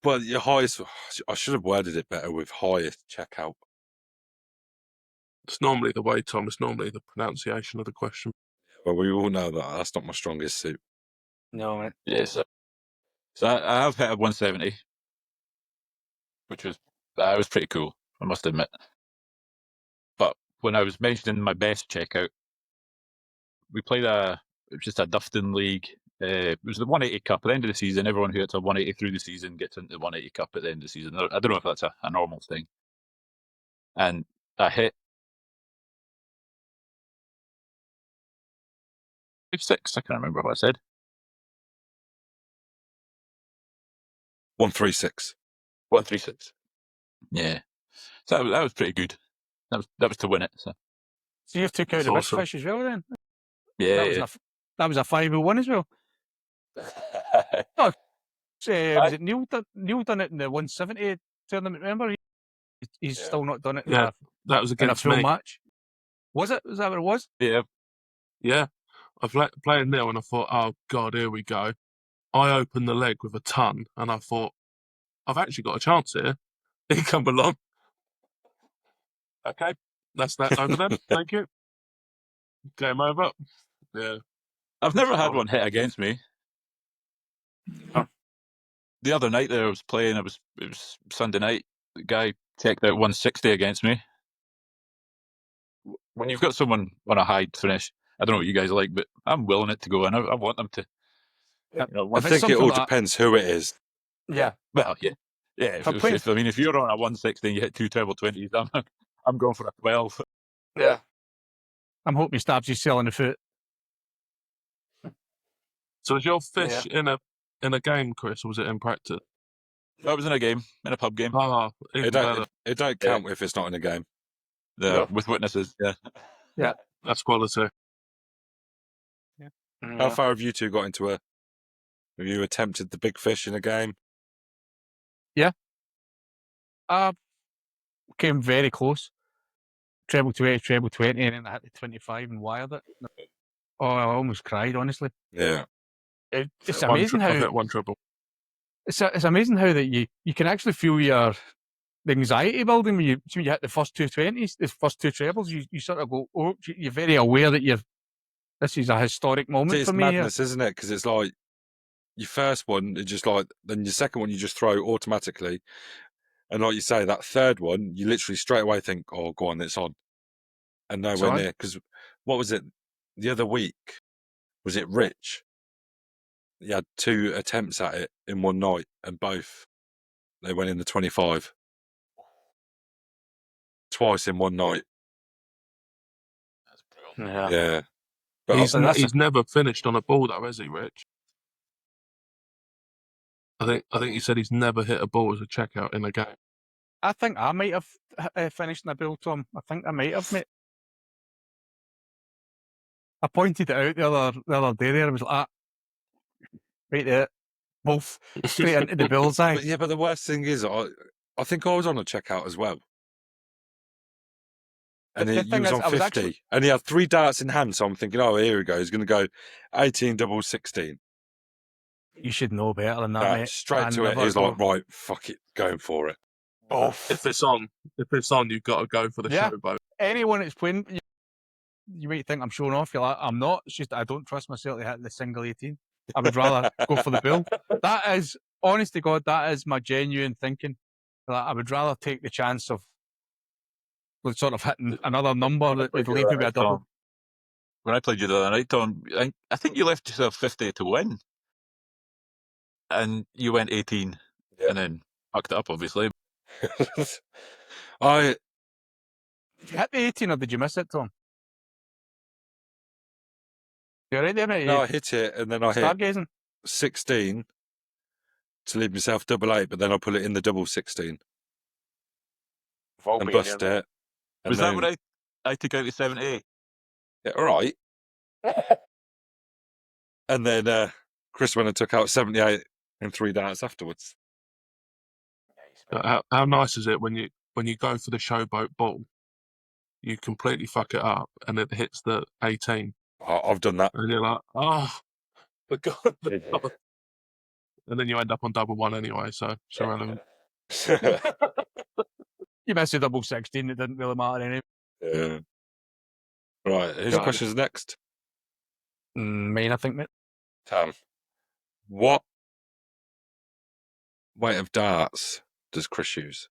Speaker 2: But your highest, I should have worded it better with highest checkout.
Speaker 5: It's normally the way, Tom. It's normally the pronunciation of the question.
Speaker 2: Well, we all know that that's not my strongest suit.
Speaker 3: No, mate.
Speaker 4: Yes. So I have hit a 170, which was pretty cool, I must admit. But when I was mentioning my best checkout, we played it was just a Dufton League. It was the 180 Cup at the end of the season. Everyone who hits a 180 through the season gets into the 180 Cup at the end of the season. I don't know if that's a normal thing. And I hit 6. I can't remember what I said.
Speaker 2: 136.
Speaker 4: 136. Yeah. So that was pretty good. That was to win it. So
Speaker 3: So you've took out
Speaker 5: That's
Speaker 3: the big
Speaker 5: awesome.
Speaker 3: fish as well then?
Speaker 4: yeah.
Speaker 3: That was a 501 as well. Was it Neil done it in the 170 tournament, remember? He's
Speaker 2: Yeah.
Speaker 3: still not done it
Speaker 5: Yeah, that was
Speaker 3: in a
Speaker 5: against
Speaker 3: full
Speaker 5: me.
Speaker 3: match. Was it? Was that what it was?
Speaker 4: Yeah.
Speaker 5: Yeah. I played nil and I thought, oh, God, here we go. I opened the leg with a ton and I thought, I've actually got a chance here. He come along. Okay, that's that over then. Thank you. Game over. Yeah.
Speaker 4: I've never had
Speaker 5: Oh.
Speaker 4: one hit against me.
Speaker 3: Oh.
Speaker 4: The other night there I was playing, it was Sunday night, the guy checked out 160 against me. When you've got someone on a high finish, I don't know what you guys like, but I'm willing it to go in. I want them to.
Speaker 3: Yeah.
Speaker 4: You know,
Speaker 2: I
Speaker 3: If it's
Speaker 2: think it
Speaker 3: something
Speaker 2: all
Speaker 3: like that-
Speaker 2: depends who it is.
Speaker 3: Yeah.
Speaker 4: well, yeah. Yeah, if you're on a 160 and you hit 2 treble 20s, I'm going for a 12.
Speaker 3: Yeah. I'm hoping he stabs you still in the foot.
Speaker 5: So was your fish in a game, Chris, or was it in practice?
Speaker 4: That was in a game, in a pub game.
Speaker 5: Ah, even better.
Speaker 2: It don't count if it's not in a game.
Speaker 4: With witnesses, yeah.
Speaker 5: That's quality.
Speaker 2: How far have you two got into have you attempted the big fish in a game?
Speaker 3: Came very close. Treble 20, and then I hit the 25 and wired it. Oh, I almost cried, honestly.
Speaker 2: Yeah.
Speaker 3: It's amazing
Speaker 5: I've
Speaker 3: how
Speaker 5: hit one treble.
Speaker 3: it's amazing how that you can actually feel the anxiety building when you hit the first 220s, the first two trebles. You sort of go, oh, you're very aware that this is a historic moment
Speaker 2: It's
Speaker 3: for me here.
Speaker 2: madness, isn't it? Because it's like your first one, it's just like, then your second one you just throw automatically. And like you say, that third one, you literally straight away think, oh, go on, it's on. And nowhere near. Because what was it the other week? Was it Rich? He had 2 attempts at it in one night, and both they went in the 25. Twice in one night.
Speaker 4: That's brilliant.
Speaker 3: Yeah.
Speaker 2: Yeah. But
Speaker 5: He's never finished on a ball though, has he, Rich? I think he said he's never hit a ball as a checkout in a game.
Speaker 3: I think I might have finished in a bill, Tom. I think I might have, mate. I pointed it out the other day there. I was like, right there, both straight into the bullseye.
Speaker 2: but the worst thing is, I think I was on a checkout as well. And
Speaker 3: The
Speaker 2: he
Speaker 3: thing
Speaker 2: was
Speaker 3: is,
Speaker 2: on
Speaker 3: I was
Speaker 2: 50. And he had 3 darts in hand, so I'm thinking, oh, here we go. He's going to go 18 double 16.
Speaker 3: You should know better than that, mate.
Speaker 2: Straight
Speaker 3: I
Speaker 2: to it.
Speaker 3: never
Speaker 2: He's
Speaker 3: go.
Speaker 2: like, right, fuck it, going for it.
Speaker 5: If it's on, you've got to go for the showboat.
Speaker 3: Anyone that's playing, you might think I'm showing off. You're like, I'm not. It's just I don't trust myself to hit the single 18. I would rather go for the bill. That is, honest to God, that is my genuine thinking. Like, I would rather take the chance of sort of hitting another number that would leave me with a double.
Speaker 4: Tom, when I played you the other night, Tom, I think you left yourself 50 to win. And you went 18 and then fucked it up, obviously.
Speaker 3: Did you hit the 18 or did you miss it, Tom? You're right there, mate.
Speaker 2: No, I hit it, and then I hit
Speaker 3: Stargazing.
Speaker 2: 16, to leave myself double 8, but then I'll put it in the double 16
Speaker 3: We've all
Speaker 2: and
Speaker 3: been
Speaker 2: bust
Speaker 3: there,
Speaker 2: it. And
Speaker 4: Was
Speaker 2: then,
Speaker 4: that what I took out the 78?
Speaker 2: yeah, all right.
Speaker 3: mate.
Speaker 2: And then Chris went and took out 78 and 3 darts afterwards.
Speaker 5: How nice is it when you go for the showboat ball, you completely fuck it up, and it hits the 18,
Speaker 2: I've done that.
Speaker 5: and you're like, oh, for God, and then you end up on double 1 anyway. So it's irrelevant.
Speaker 3: You missed a double 16. It didn't really matter anyway.
Speaker 2: Yeah. Right, whose
Speaker 5: Right.
Speaker 2: question's next?
Speaker 3: Mine, I think, mate.
Speaker 2: Tam. What weight of darts does Chris use?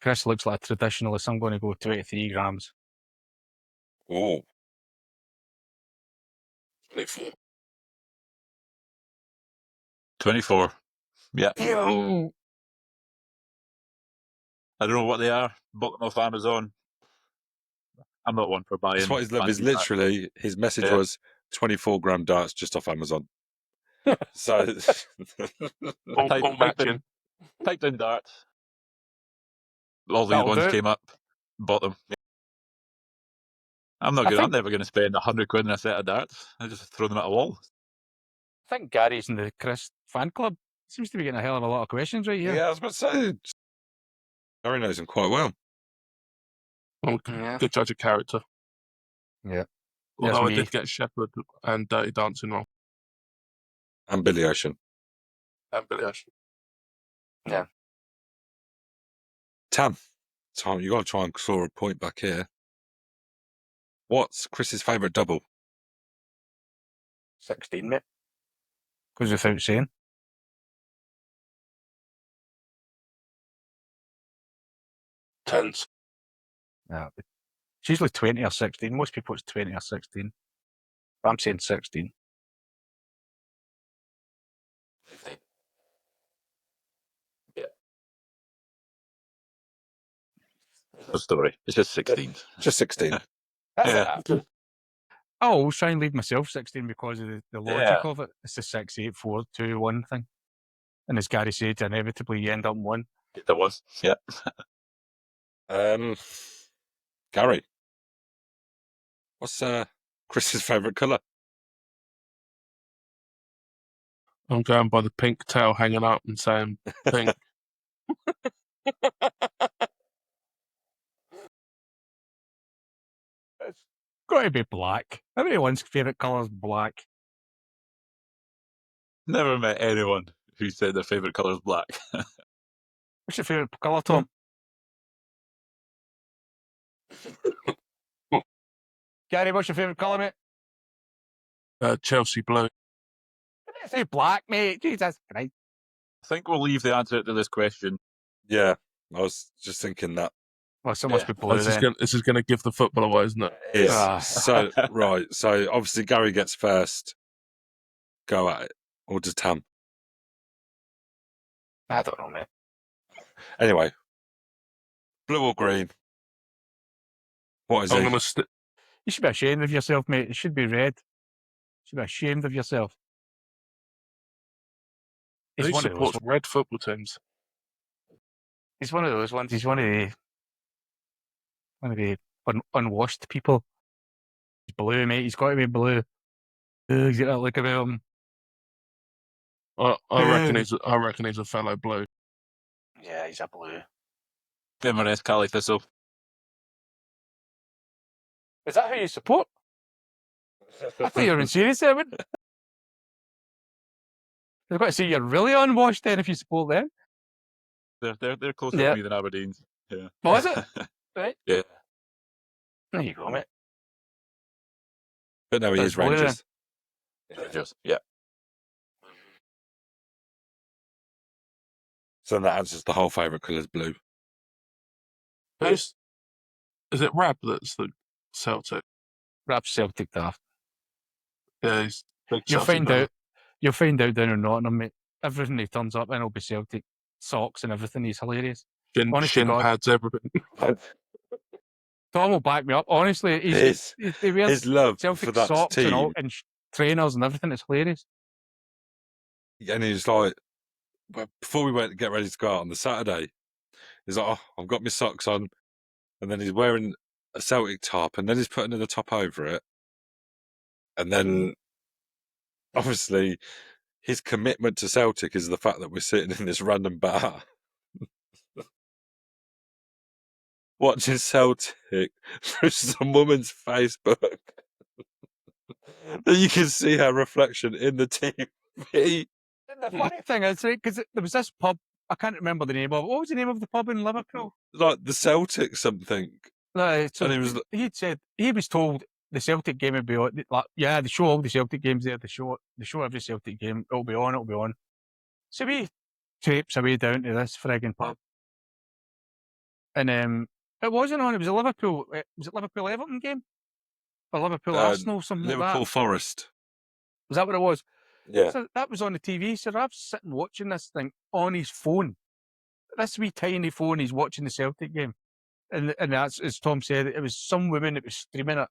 Speaker 3: Chris looks like a traditionalist. I'm going to go 23 grams.
Speaker 2: Oh,
Speaker 5: 24.
Speaker 4: 24. Yeah.
Speaker 3: Ew.
Speaker 4: I don't know what they are. Bought them off Amazon. I'm not one for buying.
Speaker 2: that's what his love is.
Speaker 4: fancy darts.
Speaker 2: Literally, his message
Speaker 4: Yeah.
Speaker 2: was 24-gram darts just off Amazon. So,
Speaker 5: All
Speaker 4: Type
Speaker 5: matching.
Speaker 4: in, typed in darts. All these
Speaker 3: That'll
Speaker 4: ones
Speaker 3: do.
Speaker 4: came up. Bought them. I'm not
Speaker 3: I
Speaker 4: good. I'm
Speaker 3: think-
Speaker 4: never going to spend 100 quid on a set of darts. I just throw them at a wall.
Speaker 3: I think Gary's in the Chris fan club. Seems to be getting a hell of a lot of questions right here.
Speaker 2: yeah, I was about to say, Gary knows him quite well.
Speaker 5: Oh,
Speaker 3: Yeah.
Speaker 5: good judge of character.
Speaker 3: Yeah.
Speaker 5: Although I
Speaker 3: me.
Speaker 5: did get Shepherd and Dirty Dancing wrong.
Speaker 2: And Billy Ocean.
Speaker 5: And Billy Ocean.
Speaker 2: Tam, Tom, you got to try and claw a point back here. What's Chris's favourite double?
Speaker 3: 16, mate. Goes without saying.
Speaker 5: Tens.
Speaker 3: Yeah. It's usually 20 or 16. Most people it's 20 or 16. But I'm saying 16.
Speaker 4: No story. It's just 16.
Speaker 2: Just 16.
Speaker 4: Yeah.
Speaker 3: I always try and leave myself 16 because of the logic
Speaker 4: Yeah.
Speaker 3: of it. It's the 6, 8, 4, 2, 1 thing. And as Gary said, inevitably you end up in 1.
Speaker 4: There was. Yeah.
Speaker 2: Gary, what's Chris's favourite colour?
Speaker 5: I'm going by the pink tail hanging up and saying pink.
Speaker 3: It's got to be black. Everyone's favourite colour is black.
Speaker 4: Never met anyone who said their favourite colour is black.
Speaker 3: What's your favourite colour, Tom? Gary, what's your favourite colour, mate?
Speaker 5: Chelsea blue.
Speaker 3: I say black, mate. Jesus Christ.
Speaker 4: I think we'll leave the answer to this question.
Speaker 2: Yeah, I was just thinking that.
Speaker 3: Well, so must
Speaker 4: Yeah.
Speaker 3: be blue then.
Speaker 5: This is going to give the football away, isn't it?
Speaker 2: Is.
Speaker 3: Ah.
Speaker 2: So, right. So, obviously, Gary gets first. Go at it. Or does Tam?
Speaker 3: I don't know, mate.
Speaker 2: Anyway, blue or green? What is
Speaker 5: I'm
Speaker 2: he?
Speaker 5: going to
Speaker 3: You should be ashamed of yourself, mate. It should be red. You should be ashamed of yourself. He's
Speaker 5: Who
Speaker 3: one of those.
Speaker 5: supports red football teams?
Speaker 3: He's one of those ones. He's one of the unwashed people. He's blue, mate. He's got to be blue. He's got that look about him.
Speaker 5: I reckon he's a fellow blue.
Speaker 3: Yeah, he's a blue.
Speaker 4: Inverness, Cali Thistle.
Speaker 3: Is that who you support? I thought you were being serious, Edwin. I've got to say you're really unwashed then if you support them.
Speaker 4: They're closer
Speaker 3: Yeah.
Speaker 4: to me than Aberdeen's. Yeah.
Speaker 3: Oh, is it? Right.
Speaker 4: Yeah.
Speaker 3: There you go, mate.
Speaker 2: But no, he
Speaker 3: That's
Speaker 2: is
Speaker 3: blue
Speaker 2: Rangers.
Speaker 4: Rangers. Yeah.
Speaker 2: So that answers the whole favourite colour is blue.
Speaker 5: Is it Rab that's the Celtic?
Speaker 3: Rap Celtic daft.
Speaker 5: Yeah, he's big
Speaker 3: You'll
Speaker 5: Celtic
Speaker 3: find
Speaker 5: fan.
Speaker 3: out. You'll find out down in Nottingham, mate. Everything he turns up in will be Celtic. Socks and everything. He's hilarious.
Speaker 5: Shin
Speaker 3: Honest to God.
Speaker 5: pads, everything.
Speaker 3: Tom will back me up. Honestly, he wears
Speaker 2: His love
Speaker 3: Celtic
Speaker 2: for that
Speaker 3: socks
Speaker 2: team.
Speaker 3: and all, and trainers and everything. It's hilarious.
Speaker 2: And he was like, well, before we went to get ready to go out on the Saturday, he's like, oh, I've got my socks on. And then he's wearing a Celtic top, and then he's putting another top over it. And then, obviously, his commitment to Celtic is the fact that we're sitting in this random bar watching Celtic through some woman's Facebook. That you can see her reflection in the TV.
Speaker 3: The funny thing is, right, because there was this pub, I can't remember the name of it. What was the name of the pub in Liverpool?
Speaker 2: Like the Celtic something.
Speaker 3: So
Speaker 2: And he was
Speaker 3: he'd said he was told the Celtic game would be on. Like, yeah, they show all the Celtic games there. They show every Celtic game. It'll be on. It'll be on. So we traipse away down to this frigging pub, and it wasn't on. It was a Liverpool. Was it Liverpool Everton game or Liverpool Arsenal? Something like
Speaker 2: Liverpool
Speaker 3: that.
Speaker 2: Forest.
Speaker 3: Was that what it was?
Speaker 2: Yeah.
Speaker 3: So that was on the TV. So Rob's sitting watching this thing on his phone. This wee tiny phone. He's watching the Celtic game. And that's, as Tom said, it was some woman that was streaming it.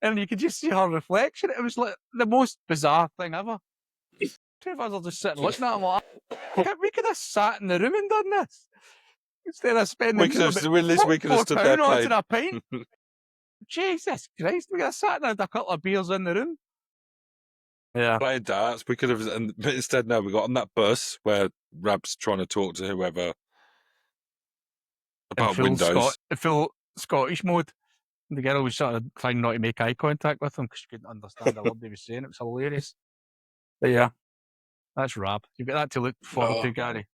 Speaker 3: And you could just see her reflection. It was like the most bizarre thing ever. Two of us are just sitting looking at him like, we could have sat in the room and done this. Instead of spending
Speaker 2: We could have stood there
Speaker 3: £4 on
Speaker 2: playing.
Speaker 3: a pint. Jesus Christ, we could have sat there and had a couple of beers in the room. Yeah.
Speaker 2: Playing darts. We could have, but instead, no, we got on that bus where Rab's trying to talk to whoever about Windows.
Speaker 3: Full Scottish mode. The girl was sort of trying not to make eye contact with him because she couldn't understand a word he was saying. It was hilarious. But yeah, that's Rab. You've got that to look forward to, Gary.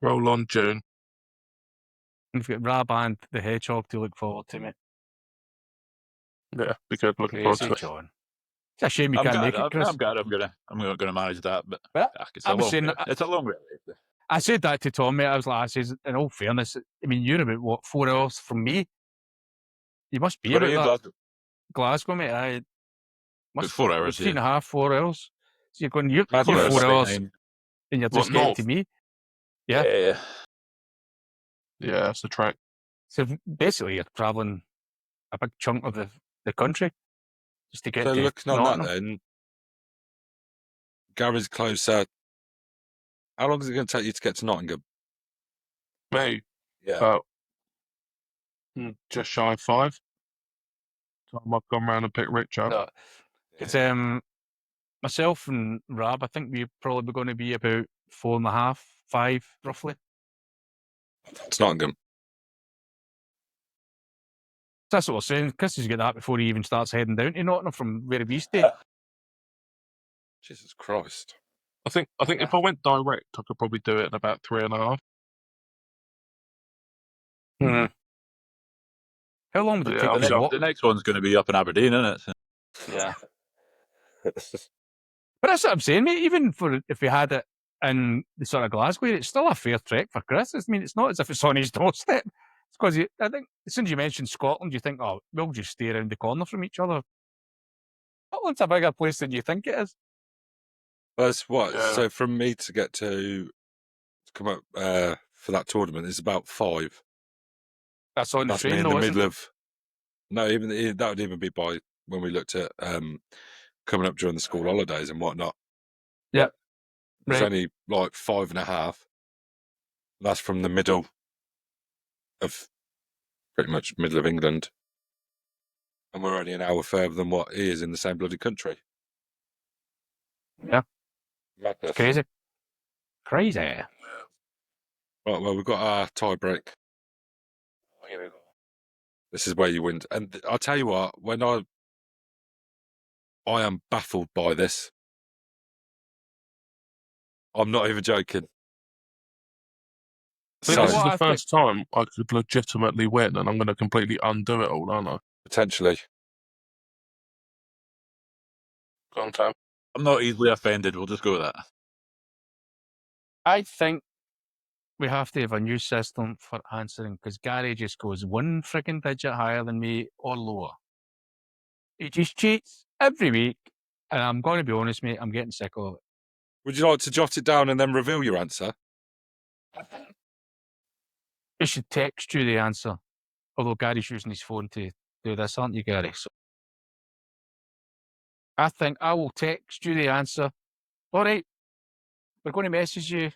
Speaker 5: Roll on, June.
Speaker 3: You've got Rab and the Hedgehog to look forward to, mate.
Speaker 5: Yeah, be good. Looking forward to
Speaker 3: Crazy,
Speaker 5: it.
Speaker 3: John. It's a shame you
Speaker 4: I'm
Speaker 3: can't
Speaker 4: glad,
Speaker 3: make it, Chris.
Speaker 4: I'm glad I'm gonna manage that, but
Speaker 3: Well,
Speaker 4: it's
Speaker 3: I
Speaker 4: a
Speaker 3: was
Speaker 4: long
Speaker 3: saying
Speaker 4: way.
Speaker 3: that-
Speaker 4: It's a long way.
Speaker 3: I said that to Tom, mate. I was like, I says, in all fairness, I mean, you're about, what, 4 hours from me? You must be about that. Glasgow, mate. I must
Speaker 4: 4 hours,
Speaker 3: 3.5, 4 hours. So you're going, you're
Speaker 2: Mad
Speaker 3: 4
Speaker 2: hours.
Speaker 3: hours, and you're just
Speaker 5: What,
Speaker 3: getting
Speaker 5: north?
Speaker 3: to me. Yeah.
Speaker 4: Yeah.
Speaker 5: Yeah, it's a track.
Speaker 3: So basically, you're travelling a big chunk of the country just to get
Speaker 2: So
Speaker 3: to
Speaker 2: looking on that
Speaker 3: Nottingham.
Speaker 2: then, Gary's closer. How long is it going to take you to get to Nottingham?
Speaker 5: Me,
Speaker 2: Yeah.
Speaker 5: about just shy of 5. So I've gone round and picked Rich up.
Speaker 3: No. It's myself and Rab, I think we're probably going to be about 4.5, 5, roughly.
Speaker 2: It's Nottingham.
Speaker 3: That's what we're saying. Chris has got that before he even starts heading down to Nottingham from where we stay.
Speaker 2: Jesus Christ.
Speaker 5: I think if I went direct, I could probably do it in about 3.5.
Speaker 3: How long would it
Speaker 5: Yeah,
Speaker 3: take
Speaker 5: I'm
Speaker 3: to
Speaker 5: sure.
Speaker 3: walk?
Speaker 4: The next one's going to be up in Aberdeen, isn't it? So,
Speaker 3: Yeah. But that's what I'm saying, mate. Even for if we had it in the sort of Glasgow, it's still a fair trek for Chris. I mean, it's not as if it's on his doorstep. It's because I think as soon as you mention Scotland, you think, oh, we'll just stay around the corner from each other. Scotland's a bigger place than you think it is.
Speaker 2: That's what.
Speaker 5: Yeah.
Speaker 2: So from me to get to come up for that tournament is about 5.
Speaker 3: That's on the
Speaker 2: That's me
Speaker 3: train,
Speaker 2: in
Speaker 3: though,
Speaker 2: the
Speaker 3: isn't
Speaker 2: middle
Speaker 3: it?
Speaker 2: of. No, even that would even be by when we looked at coming up during the school holidays and whatnot.
Speaker 3: Yeah.
Speaker 2: It's
Speaker 3: Right.
Speaker 2: only like 5.5. That's from the middle of pretty much middle of England, and we're only an hour further than what he is in the same bloody country.
Speaker 3: Yeah.
Speaker 2: Madness.
Speaker 3: It's crazy. Crazy.
Speaker 2: Right, well, we've got our tie break.
Speaker 3: Here we go.
Speaker 2: This is where you win. And I'll tell you what, when I am baffled by this. I'm not even joking.
Speaker 5: I think
Speaker 2: So,
Speaker 5: this is
Speaker 3: what
Speaker 5: the
Speaker 3: I
Speaker 5: first time I could legitimately win, and I'm going to completely undo it all, aren't I?
Speaker 2: potentially.
Speaker 5: Go on, Tom.
Speaker 4: I'm not easily offended. We'll just go with that.
Speaker 3: I think we have to have a new system for answering because Gary just goes one frigging digit higher than me or lower. He just cheats every week, and I'm going to be honest, mate, I'm getting sick of it.
Speaker 2: Would you like to jot it down and then reveal your answer?
Speaker 3: We should text you the answer. Although Gary's using his phone to do this, aren't you, Gary? So I think I will text you the answer All right. We're going to message you,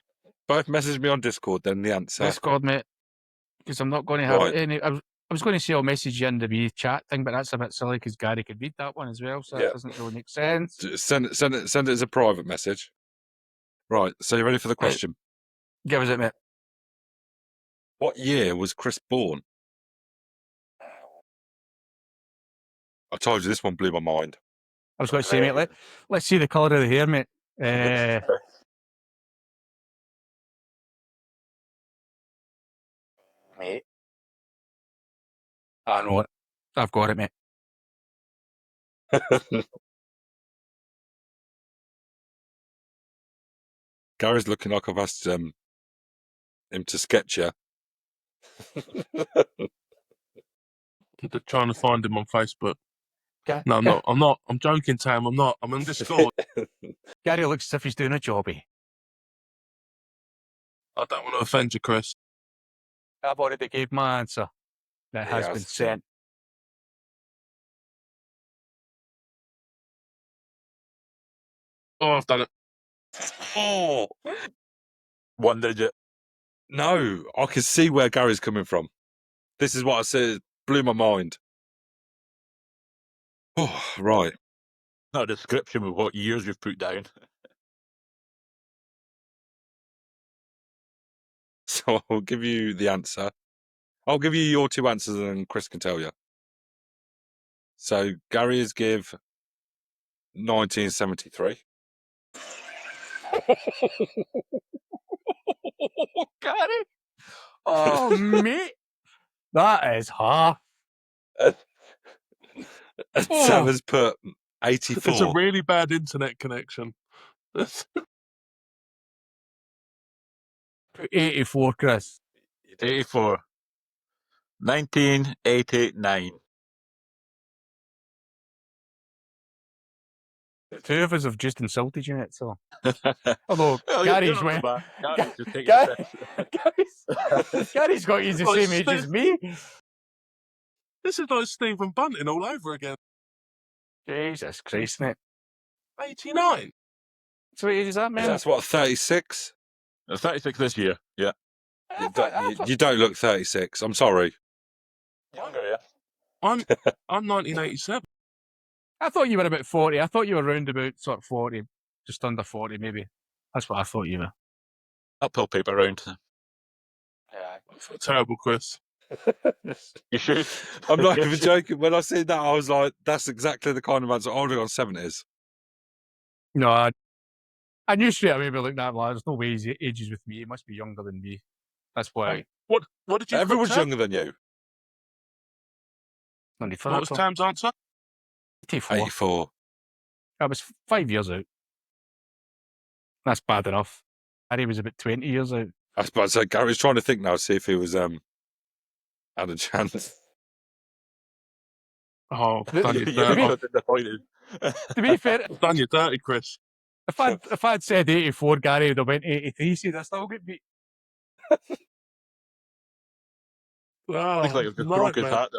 Speaker 2: Both message me on Discord, then the answer.
Speaker 3: Discord, mate, because I'm not going to have
Speaker 2: Right.
Speaker 3: any. I was going to say I'll message you in the wee chat thing, but that's a bit silly because Gary could read that one as well, so
Speaker 2: Yeah.
Speaker 3: that doesn't really make sense.
Speaker 2: Send it as a private message. Right, so you ready for the question?
Speaker 3: Give us it, mate.
Speaker 2: What year was Chris born? I told you this one blew my mind.
Speaker 3: I was going to say, mate, let's see the colour of the hair, mate. Mate. I know it. I've got it, mate.
Speaker 2: Gary's looking like I've asked him to sketch you.
Speaker 5: They're trying to find him on Facebook.
Speaker 3: Ga-
Speaker 5: No, I'm
Speaker 3: Ga-
Speaker 5: not. I'm not. I'm joking, Tam. I'm not. I'm on Discord.
Speaker 3: Gary looks as if he's doing a jobby.
Speaker 5: I don't want to offend you, Chris.
Speaker 3: I've already gave my answer. That has been
Speaker 2: Yes.
Speaker 3: sent.
Speaker 5: Oh, I've done it.
Speaker 2: Oh!
Speaker 4: One digit.
Speaker 2: No, I can see where Gary's coming from. This is what I said. It blew my mind. Oh, right.
Speaker 4: Not a description of what years you've put down.
Speaker 2: So I'll give you the answer. I'll give you your two answers and then Chris can tell you. So Gary is give 1973.
Speaker 3: Gary? Oh, mate. That is half.
Speaker 2: And
Speaker 3: Oh.
Speaker 2: Sam has put 84.
Speaker 5: It's a really bad internet connection.
Speaker 3: 84, Chris.
Speaker 4: 84. 1989.
Speaker 3: The two of us have just insulted you, mate, so. Although,
Speaker 4: Well,
Speaker 3: Gary's
Speaker 4: you're
Speaker 3: went.
Speaker 4: not bad. Gary's just taking a piss.
Speaker 3: Gary's got you the
Speaker 5: Oh,
Speaker 3: same age as me.
Speaker 5: This is like Stephen Bunting all over again.
Speaker 3: Jesus Christ, mate.
Speaker 5: 89.
Speaker 3: So what age is that, man?
Speaker 2: That's what, 36?
Speaker 4: 36 this year. Yeah.
Speaker 2: You don't look 36. I'm sorry.
Speaker 4: Younger, yeah.
Speaker 5: I'm 1987.
Speaker 3: I thought you were about 40. I thought you were around about sort of 40, just under 40 maybe. That's what I thought you were.
Speaker 4: Uphill paper round.
Speaker 3: Yeah.
Speaker 5: Terrible, Chris.
Speaker 4: You should.
Speaker 2: I'm not even joking. When I said that, I was like, that's exactly the kind of answer I would have gone 70s.
Speaker 3: No, I knew straight away by looking at him, like, there's no way he ages with me. He must be younger than me. That's why.
Speaker 5: What did you
Speaker 2: Everyone's
Speaker 5: put, Tam?
Speaker 2: younger than you.
Speaker 5: What was Tam's answer?
Speaker 3: 84.
Speaker 2: 84.
Speaker 3: I was 5 years out. That's bad enough. Harry was about 20 years out.
Speaker 2: I was about to say, Gary's trying to think now, see if he was had a chance.
Speaker 5: Oh, I've done you
Speaker 4: You're
Speaker 5: dirty.
Speaker 4: so disappointed.
Speaker 3: To be fair,
Speaker 5: I've done you dirty, Chris.
Speaker 3: if I'd said 84, Gary would have went 83. See, that's still get beat.
Speaker 5: Oh,
Speaker 4: Looks like I've just broke his
Speaker 5: nightmare.
Speaker 4: hat.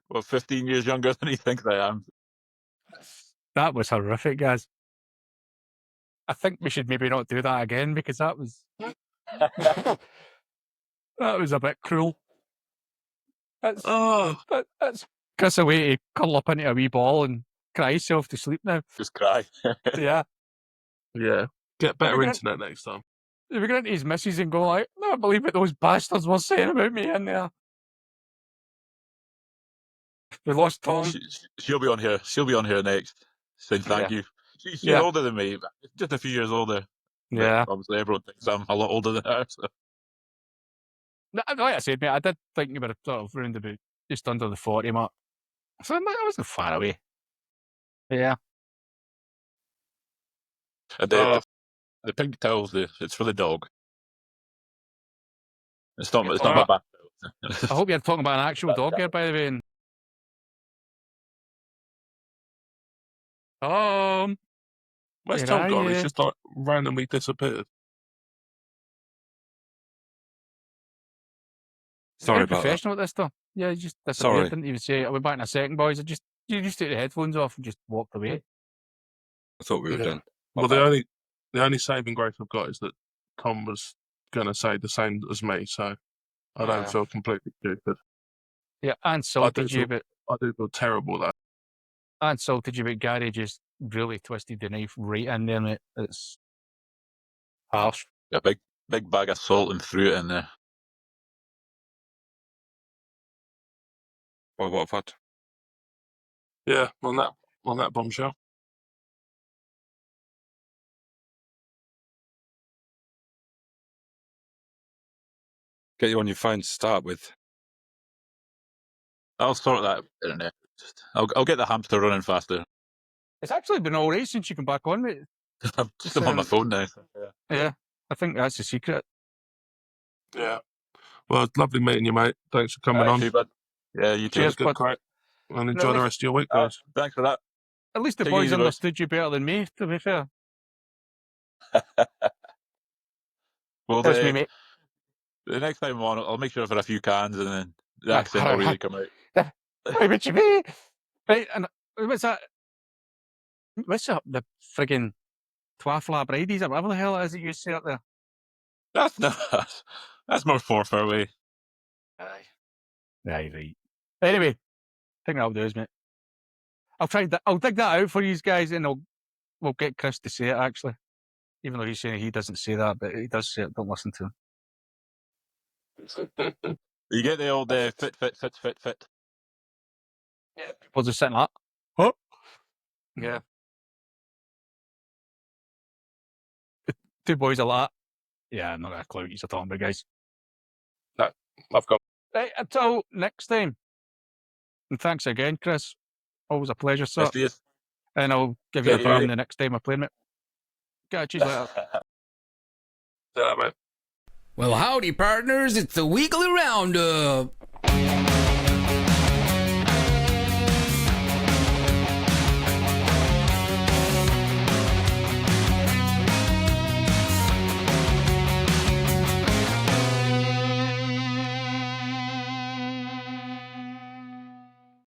Speaker 4: Well, 15 years younger than he thinks I am.
Speaker 3: That was horrific, guys. I think we should maybe not do that again because that was that was a bit cruel. That's
Speaker 5: Oh,
Speaker 3: that's Chris a way to curl up into a wee ball and cry yourself to sleep now.
Speaker 4: Just cry.
Speaker 3: Yeah.
Speaker 5: yeah. Get better
Speaker 3: We're gonna-
Speaker 5: internet next time.
Speaker 3: If we go into his missus and go like, I don't believe what those bastards were saying about me in there. We lost Tom.
Speaker 4: She'll be on here. She'll be on here next. Saying thank you. She's
Speaker 3: Yeah.
Speaker 4: older than me, but just a few years older. But
Speaker 3: Yeah.
Speaker 4: obviously, everyone thinks I'm a lot older than her. So.
Speaker 3: No, like I said, mate, I did think you were sort of round about just under the 40 mark. So I wasn't far away. Yeah.
Speaker 4: And the pink towels, it's for the dog. It's not my back.
Speaker 3: I hope you're talking about an actual dog here, by the way. And...
Speaker 5: Where's
Speaker 3: Where
Speaker 5: Tom
Speaker 3: are
Speaker 5: gone?
Speaker 3: you?
Speaker 5: He's just like randomly disappeared.
Speaker 2: Sorry
Speaker 3: very
Speaker 2: about that.
Speaker 3: professional at this stuff. Yeah, he just disappeared,
Speaker 2: Sorry.
Speaker 3: didn't even say, I'll be back in a second, boys. You just took the headphones off and just walked away.
Speaker 2: I thought we were
Speaker 3: Yeah.
Speaker 2: done.
Speaker 5: Well, the only saving grace I've got is that Tom was going to say the same as me, so I don't feel completely stupid.
Speaker 3: Yeah, and salted you, but
Speaker 5: I do feel terrible though.
Speaker 3: and salted you, but Gary just really twisted the knife right in there, mate. It's harsh.
Speaker 4: A big bag of salt and threw it in there.
Speaker 2: Well, what I've had.
Speaker 5: Yeah, on that bombshell.
Speaker 2: Get you on your phone to start with.
Speaker 4: I'll sort that internet. I'll get the hamster running faster.
Speaker 3: It's actually been all right since you come back on, mate.
Speaker 4: I'm just on my phone now.
Speaker 3: Yeah, I think that's the secret.
Speaker 5: Yeah. Well, it's lovely meeting you, mate. Thanks for coming on.
Speaker 4: Too bad. Yeah, you too.
Speaker 3: Cheers,
Speaker 5: Good
Speaker 3: bud.
Speaker 5: crack. And enjoy the rest of your week, guys.
Speaker 4: Thanks for that.
Speaker 3: At least the
Speaker 4: Take it
Speaker 3: boys
Speaker 4: easy, boys.
Speaker 3: understood you better than me, to be fair.
Speaker 4: Well,
Speaker 3: That's me, mate.
Speaker 4: the next time I'm on, I'll make sure for a few cans, and then the accent will really come out.
Speaker 3: Hey, what you mean? Right, and what's that? What's up? The friggin' Twaffla Bridies or whatever the hell it is that you say up there.
Speaker 4: That's not. That's more Forfar way.
Speaker 3: Aye. Right. Anyway, I think that'll do us, mate. I'll dig that out for you guys, and we'll get Chris to say it, actually. Even though he's saying he doesn't say that, but he does say it. Don't listen to him.
Speaker 4: You get the old fit.
Speaker 3: Yeah. People just sitting like, huh? Yeah. The two boys are like, yeah, I'm not got a clue what you're talking about, guys.
Speaker 5: No, I've got.
Speaker 3: Right, until next time. And thanks again, Chris. Always a pleasure, sir.
Speaker 4: Yes, yes.
Speaker 3: And I'll give you a
Speaker 4: Take it
Speaker 3: drum
Speaker 4: easy.
Speaker 3: the next time I play, mate. Catch you later.
Speaker 5: Yeah, mate.
Speaker 1: Well, howdy, partners. It's the weekly roundup.